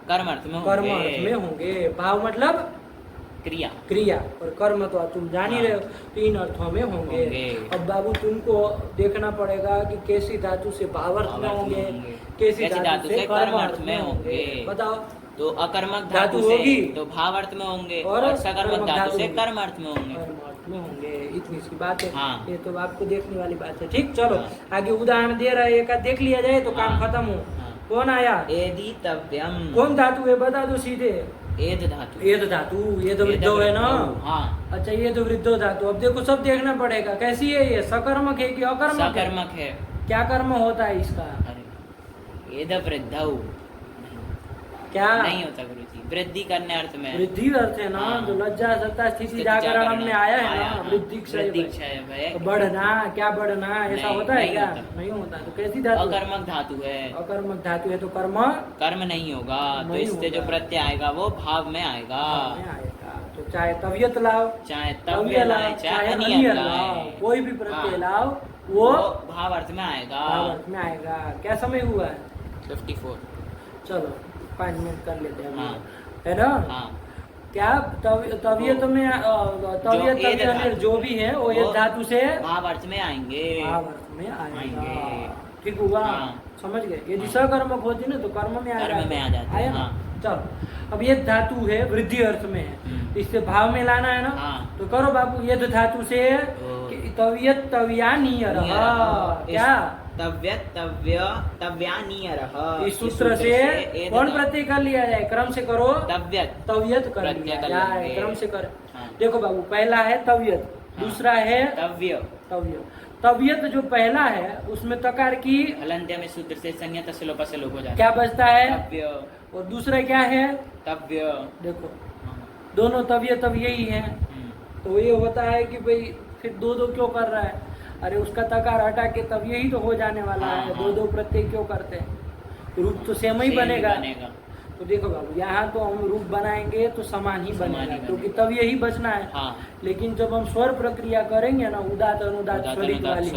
कर्म अर्थ में कर्म होंगे। अर्थ में होंगे। भाव मतलब क्रिया। क्रिया, और कर्म तो तुम जान ही रहे हो, तीन अर्थों में होंगे। अब बाबू तुमको देखना पड़ेगा कि कैसी धातु से भाव अर्थ में होंगे, कैसी धातु से कर्म अर्थ में होंगे। बताओ। तो अकर्मक धातु धातु से होगी तो भाव अर्थ में होंगे और और सकर्मक धातु से होगी। कर्म अर्थ में होंगे। कर्म अर्थ में होंगे, इतनी सी बात है। हाँ। ये तो आपको देखने वाली बात है। ठीक, चलो हाँ। आगे उदाहरण दे रहे, एक आध देख लिया जाए तो काम हाँ। खत्म हो। हाँ। कौन आया? एदितव्यम। कौन धातु है, बता दो सीधे। एद धातु। ये तो धातु, ये तो वृद्धो है ना। हाँ। अच्छा, ये तो वृद्धो धातु। अब देखो सब देखना पड़ेगा, कैसी है ये, सकर्मक है कि अकर्मक है? सकर्मक है। क्या कर्म होता है इसका? अरे एद वृद्धौ क्या नहीं होता गुरु जी, वृद्धि करने अर्थ में। वृद्धि अर्थ है ना, हाँ। जो लज्जा सत्ता स्थिति जागरण में आया है ना, वृद्धि क्षय है। तो बढ़ना, क्या बढ़ना, ऐसा नहीं, होता है नहीं क्या? होता। नहीं होता। तो कैसी धातु? अकर्मक धातु है। अकर्मक धातु है तो कर्म कर्म नहीं होगा, तो नहीं इससे जो होगा। प्रत्यय आएगा वो भाव में आएगा। में आएगा। तो चाहे तवियत लाओ, चाहे तव्य तव्य लाओ, लाए चाहे चाहे अनियर अनियर लाओ, लाए, कोई भी प्रत्यय हाँ। लाओ वो भाव अर्थ में आएगा। भाव अर्थ में आएगा। क्या समय हुआ है? 54। चलो 5 मिनट कर लेते हैं, हाँ। है ना? हाँ। क्या तवियत में तवियत एद धातु जो भी है वो ये धातु से भाव अर्थ में आएंगे। भाव अर्थ में आएगा। आएंगे। ठीक हुआ? हाँ। समझ गए? यदि हाँ। सकर्मक होती ना तो कर्म में आ कर्म में आ जाती है, आया ना? हाँ। चलो, अब ये धातु है वृद्धि अर्थ में है, हम्म। इससे भाव में लाना है ना। हाँ। तो करो बाबू, ये धातु से तवियत तवियानियर, क्या तव्यानियरः। इस सूत्र से कौन प्रत्यय कर लिया जाए? क्रम से करो। तव्यत तवियत कर प्रत्यय लिया कर जाए, लेंगे। क्रम से कर। हाँ। देखो बाबू, पहला है तवियत, हाँ। दूसरा है तव्य। तव्य। तवियत जो पहला है उसमें तकार की हलंत्य में सूत्र से संज्ञा तस्लोप से लोप हो जाता क्या बचता है? तव्य। और दूसरा क्या है? तव्य। देखो हाँ। दोनों तव्य तव्य ही है। तो ये होता है कि भाई फिर दो दो क्यों कर रहा है? अरे उसका तकार हटा के तब यही तो हो जाने वाला हाँ, है। हाँ। दो दो प्रत्यय क्यों करते हैं? रूप तो सेम ही बनेगा। तो देखो बाबू, यहाँ तो हम रूप बनाएंगे तो समान ही बनेगा, क्योंकि तब यही बचना है। हाँ। लेकिन जब हम स्वर प्रक्रिया करेंगे ना, उदात अनुदात स्वरित वाली,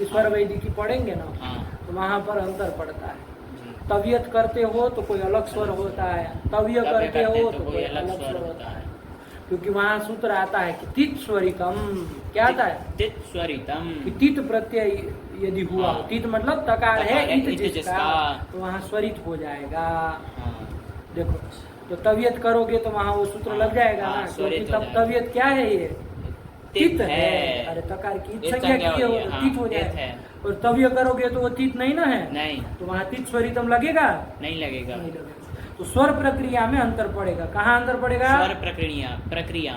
स्वर वैदिकी पढ़ेंगे ना, हाँ। तो वहाँ पर अंतर पड़ता है। जी। तवियत करते हो तो कोई अलग स्वर होता है, तव्य करते हो तो कोई अलग स्वर होता है। क्योंकि वहाँ सूत्र आता है कि तित स्वरितम। क्या आता है? तित स्वरितम। कि तित प्रत्यय यदि हुआ, हाँ। तित मतलब तकार है, इत जिसका, जिसका, तो वहाँ स्वरित हो जाएगा। हाँ। देखो, तो तवियत करोगे तो वहाँ वो सूत्र लग जाएगा हाँ, ना, क्योंकि स्वरित हो तब जाएगा। तवियत क्या है? ये तित है। अरे तकार की इत संज्ञा की हो तो हाँ, तित हो तित जाएगा। है। और तव्य करोगे तो वो तित नहीं ना है, नहीं, तो वहाँ तित स्वरितम लगेगा? नहीं लगेगा। नहीं लगेगा। तो स्वर प्रक्रिया में अंतर पड़ेगा। कहाँ अंतर पड़ेगा? स्वर प्रक्रिया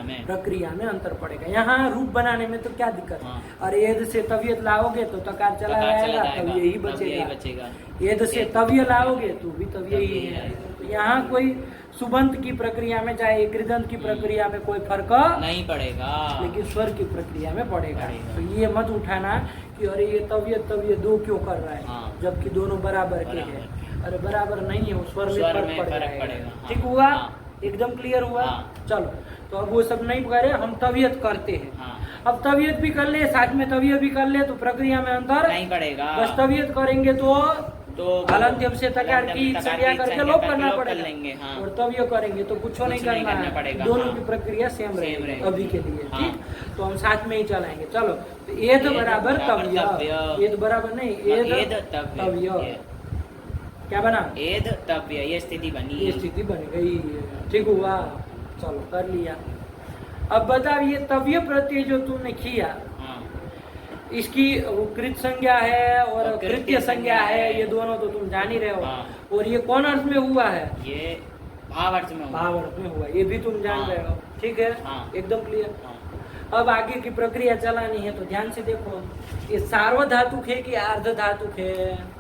में प्रक्रिया में अंतर पड़ेगा। यहाँ रूप बनाने में तो क्या दिक्कत है? हाँ। और एद से तवियत लाओगे तो तकार चला जाएगा, तब यही बचेगा। एद से तव्य लाओगे तो भी तव्य ही है। तो यहाँ कोई सुबंत की प्रक्रिया में, चाहे कृदंत की प्रक्रिया में कोई फर्क नहीं पड़ेगा, लेकिन स्वर की प्रक्रिया में पड़ेगा। पड़ेगा। तो ये मत उठाना कि अरे ये तवियत दो क्यों कर रहा है, हाँ। जबकि दोनों बराबर के हैं। अरे बराबर नहीं है, स्वर में स्वर फर्क में पड़ फर्क जाएगा। पड़ेगा। हाँ। ठीक हुआ? हाँ। एकदम क्लियर हुआ? हाँ। चलो, तो अब वो सब नहीं करे, हम तवियत करते हैं। हाँ। अब तवियत भी कर ले, साथ में तवियत भी कर ले, तो प्रक्रिया में अंतर नहीं पड़ेगा। बस तवियत करेंगे तो तो हलंत्यम से तकार की संज्ञा करके लोप करना कर पड़ेगा लेंगे। हाँ और तब ये करेंगे तो कुछ नहीं करना है, पड़ेगा। दोनों हाँ। की प्रक्रिया सेम रहेगी रहेगी। अभी के लिए। हाँ। ठीक, तो हम साथ में ही चलाएंगे। चलो, तो एद बराबर तव्य, एद बराबर नहीं, एद तव्य क्या बना? एद तव्य, ये स्थिति बनी। ये स्थिति बन गई। ठीक हुआ, चलो कर लिया। अब बताओ ये तव्य प्रत्यय जो तुमने किया, हाँ। इसकी वो कृत संज्ञा है और और कृत्य संज्ञा है, ये दोनों तो तुम जान ही रहे हो। हाँ। और ये कौन अर्थ में हुआ है? ये भाव अर्थ में हुआ। भाव अर्थ में हुआ, ये भी तुम जान हाँ। रहे हो। ठीक है, हाँ। एकदम क्लियर। हाँ। अब आगे की प्रक्रिया चलानी है तो ध्यान से देखो, ये सार्वधातुक है कि अर्ध धातुक है?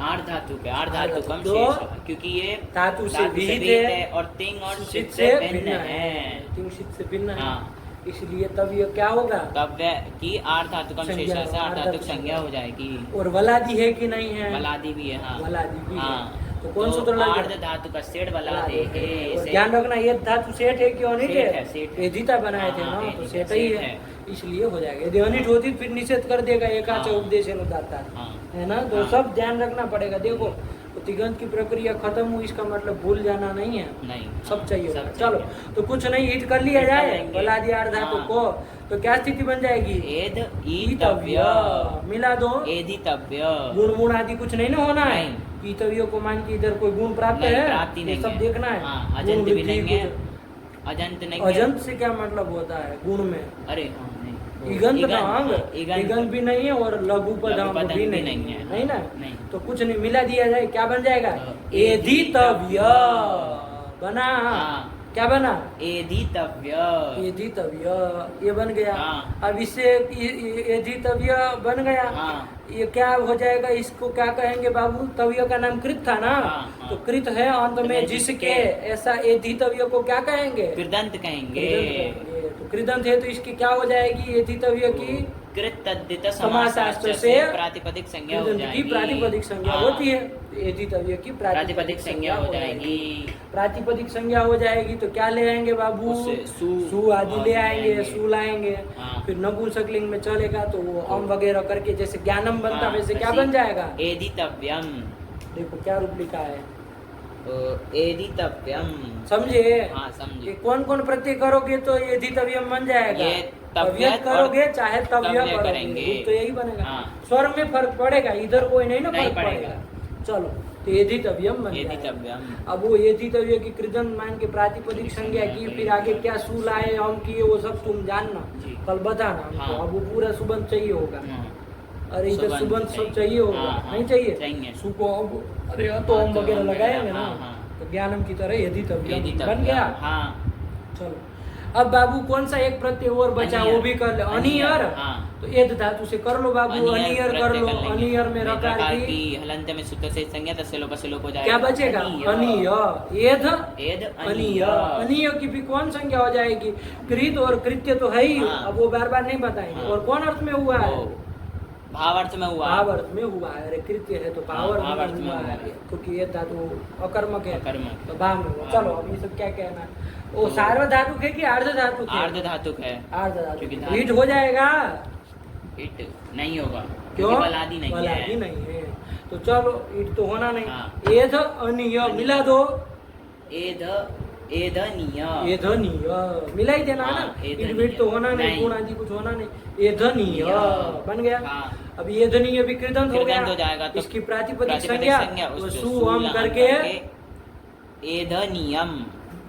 आर्ध धातु के, आर्ध धातु कम तो शेष, क्योंकि ये धातु से विहित है और तिंग और शित शित से से भिन्न है। तिंग शित से भिन्न है, हाँ। इसलिए तब ये क्या होगा? तव्य की आर्ध धातु कम शेष संज्ञा, से आर्ध धातु आर्धातुक संज्ञा हो जाएगी। और वलादी है कि नहीं है? वलादि भी है। हाँ। वलादी भी है। हाँ। तो कौन सूत्र लग आर्ध धातु का सेठ वलादे और है। ध्यान रखना, ये धातु सेठ है कि अनिट सेठ है, है? सेठ है। ये जीता बनाए थे हाँ, ना, ये तो जीता, सेठ ही सेठ है, है। इसलिए हो जाएगा। यदि अनिट होती फिर निषेध कर देगा एकाच हाँ। उपदेश अनुदाता, हाँ। है ना। तो हाँ। सब ध्यान रखना पड़ेगा। देखो, तो तिगंत की प्रक्रिया खत्म हुई, इसका मतलब भूल जाना नहीं है, नहीं, सब चाहिए होगा। सब चलो, तो कुछ नहीं, हिट कर लिया हिट कर जाए लेंगे। वलादी अर्ध धातु हाँ। को, तो क्या स्थिति बन जाएगी? एद ईतव्य। मिला दो, एदितव्य। गुण गुण आदि कुछ नहीं ना होना है। नहीं। ईतव्य को मान के इधर कोई गुण प्राप्त नहीं, है? प्राप्ति ये नहीं सब है। देखना है। हाँ, गुण अजंत भी वृद्धि नहीं है। कुछ- अजंत नहीं है। अजंत से क्या मतलब होता है गुण में? अरे हाँ, नहीं। इगंत ना हाँ, अंग, इगंत। इगंत भी नहीं है और लघु पद अंग लघु पद भी अंग भी नहीं नहीं है, है। नहीं ना। नहीं। तो कुछ नहीं, मिला दिया जाए, क्या बन जाएगा? एधितव्य। एधितव्य बना। हाँ। क्या बना? एदितव्य। एधितव्य, ये बन गया। हाँ। अब इससे एधितव्य बन गया। हाँ। ये क्या हो जाएगा? इसको क्या कहेंगे बाबू? तव्य का नाम कृत था ना। हाँ, हाँ। तो कृत है अंत में जिसके, ऐसा एधितव्य को क्या कहेंगे? कृदंत कहेंगे। कृदंत कहेंगे। तो कृदंत है तो इसकी क्या हो जाएगी? एधितव्य की कृत तद्धित समासास्त्र समासास्त्र से से प्रातिपदिक संज्ञा हो कृदंत की जाएगी। प्रातिपदिक संज्ञा हाँ। होती है, एधितव्य की प्रातिपदिक संज्ञा हो जाएगी। प्रातिपदिक संज्ञा हो जाएगी तो क्या ले आएंगे बाबू? उससे सु आदि ले आएंगे, आएंगे। सु लाएंगे। हाँ। फिर नपुंसकलिंग में चलेगा तो वो अम वगैरह करके जैसे ज्ञानम बनता हाँ, वैसे क्या वैसे बन जाएगा? एदितव्यम। देखो क्या रूप लिखा है, एदितव्यम। समझे? हाँ, ये समझे। कौन कौन प्रत्यय करोगे तो एधितव्यम बन जाएगा? ये तव्यत तव्यत करोगे और चाहे तव्य तव्य करोगे, करेंगे। रूप तो यही बनेगा। हाँ। स्वर में फर्क पड़ेगा, इधर कोई नहीं ना नहीं फर्क पड़ेगा। पड़ेगा। चलो, तो एधितव्यम बन जाएगा। एदितव्यम। अब वो एधितव्य की कृदंत मान के प्रातिपदिक संज्ञा की, फिर आगे क्या सूल आए हम किए वो सब तुम जानना, जी। कल बताना हमको। हाँ। अब वो पूरा सुबंध चाहिए होगा। हाँ। अरे इधर सुबंध सुबंध सब चाहिए। चाहिए होगा, हाँ, हाँ, नहीं चाहिए? चाहिए। सु को अब अरे तो हाँ, हम तो वगैरह हम लगाएंगे ना, हाँ, हाँ। तो ज्ञानम की तरह एधितव्यम एदितव्यम। बन गया। हाँ। चलो, अब बाबू कौन सा एक प्रत्यय और बचा अनियर। वो भी कर ले। अनियर। हाँ। तो एद धातु से कर लो बाबू, अनियर कर लो। लेंगे। अनियर में रकार रकार की की हलंत में सूत्र से संज्ञा तस्य लोप से लोप हो जाएगा। क्या बचेगा? अनिय। एद एद अनिय। अनिय। अनिय की भी कौन संज्ञा हो जाएगी? कृत और कृत्य तो है ही। हाँ। अब वो बार बार नहीं बताएंगे। हाँ। और कौन अर्थ में हुआ है? ओ, भावार्थ में हुआ। भाव अर्थ में हुआ है। अरे कृत्य है तो भाव अर्थ भावार्थ में में हुआ है, हुआ। क्योंकि ये धातु अकर्मक है अकर्मक। तो भाव में हुआ। हाँ। चलो, अब ये सब क्या कहना है? वो तो- सार्वधातुक है कि अर्ध धातुक है? आर्ध धातुक है। अर्ध धातुक। क्योंकि धातु- ईट हो जाएगा? इट नहीं होगा क्यों? क्योंकि बलादी नहीं बलादी है। नहीं है। तो चलो, ईट तो होना नहीं। हाँ। एध अनिय मिला दो। एद एदनीय। एधनीय मिला ही देना है हाँ, ना। एधनीय। ईट वीट तो होना नहीं, नहीं। गुण आदि कुछ होना नहीं। एधनीय बन गया। हाँ। अब एधनीय भी कृदंत हो कृदंत हो गया। जाएगा तो इसकी प्रातिपदिक प्रातिपदिक संज्ञा उस तो पे सु सु हम लगा करके एधनियम।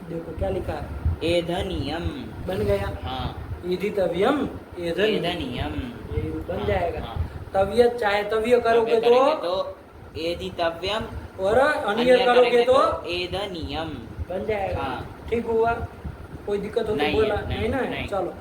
देखो क्या लिखा है, एधनियम बन गया। हाँ। ईधितव्यम एधनीय, एधनियम ये बन हाँ, जाएगा। हाँ। तव्यत चाहे तव्य करोगे तो, एदितव्यम। और अनिय करोगे तो एदनियम बन जाएगा। हाँ। ठीक हुआ? कोई दिक्कत हो तो नहीं बोला है, नहीं नहीं, ना? नहीं। चलो,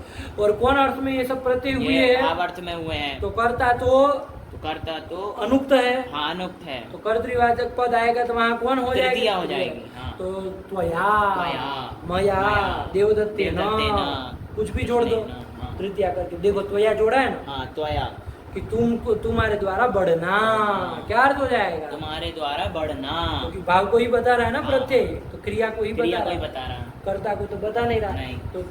और कौन अर्थ में ये सब प्रत्यय हुए ये हैं? भावार्थ में हुए हैं। तो कर्ता तो तो करता तो अनुक्त है। हाँ, अनुक्त है। तो कर्तृवाचक पद आएगा तो वहाँ कौन हो जाएगी? तृतीया हो जाएगी, हाँ। तो त्वया, त्वया, मया, मया, देवदत्तेन, देवदत्तेन, कुछ भी जोड़ दो हाँ। तृतीया करके। देखो त्वया जोड़ा है ना, हाँ, त्वया। कि तुमको तुम्हारे द्वारा बढ़ना, क्या अर्थ हो जाएगा? तुम्हारे द्वारा बढ़ना, क्योंकि भाव को ही बता रहा है ना हाँ। प्रत्यय, तो क्रिया को ही क्रिया बता कोई रहा है, बता रहा है। कर्ता को तो बता नहीं रहा। नहीं। तो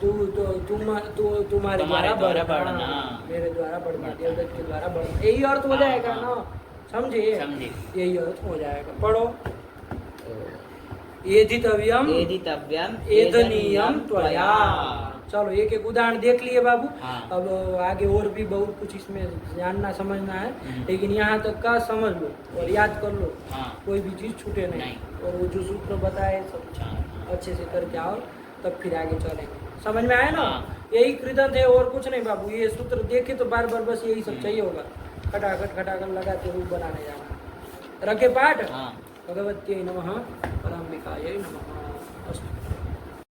तुम्हारे द्वारा बढ़ना, मेरे द्वारा बढ़ना, देवदत्त के द्वारा बढ़ना, यही अर्थ हो हाँ, जाएगा हाँ। ना, समझे? समझे। यही अर्थ हो जाएगा। पढ़ो। एधितव्यम एदितव्यम एधनीयम त्वया। चलो एक एक उदाहरण देख लिए बाबू। हाँ। अब आगे और भी बहुत कुछ इसमें जानना समझना है, हम्म। लेकिन यहाँ तक का समझ लो और याद कर लो, हाँ। कोई भी चीज छूटे नहीं। नहीं। और वो जो सूत्र बताए सब हाँ। अच्छे से करके आओ, तब फिर आगे चलेंगे। समझ में आया ना? हाँ। यही कृदंत है और कुछ नहीं बाबू। ये सूत्र देखे तो बार बार बस यही सब चाहिए होगा, खटाखट लगाते रूप बनाने जाना। रखे पाठ। हाँ। भगवत्यै नमः, पराम्बिकायै नमः। अस्तु।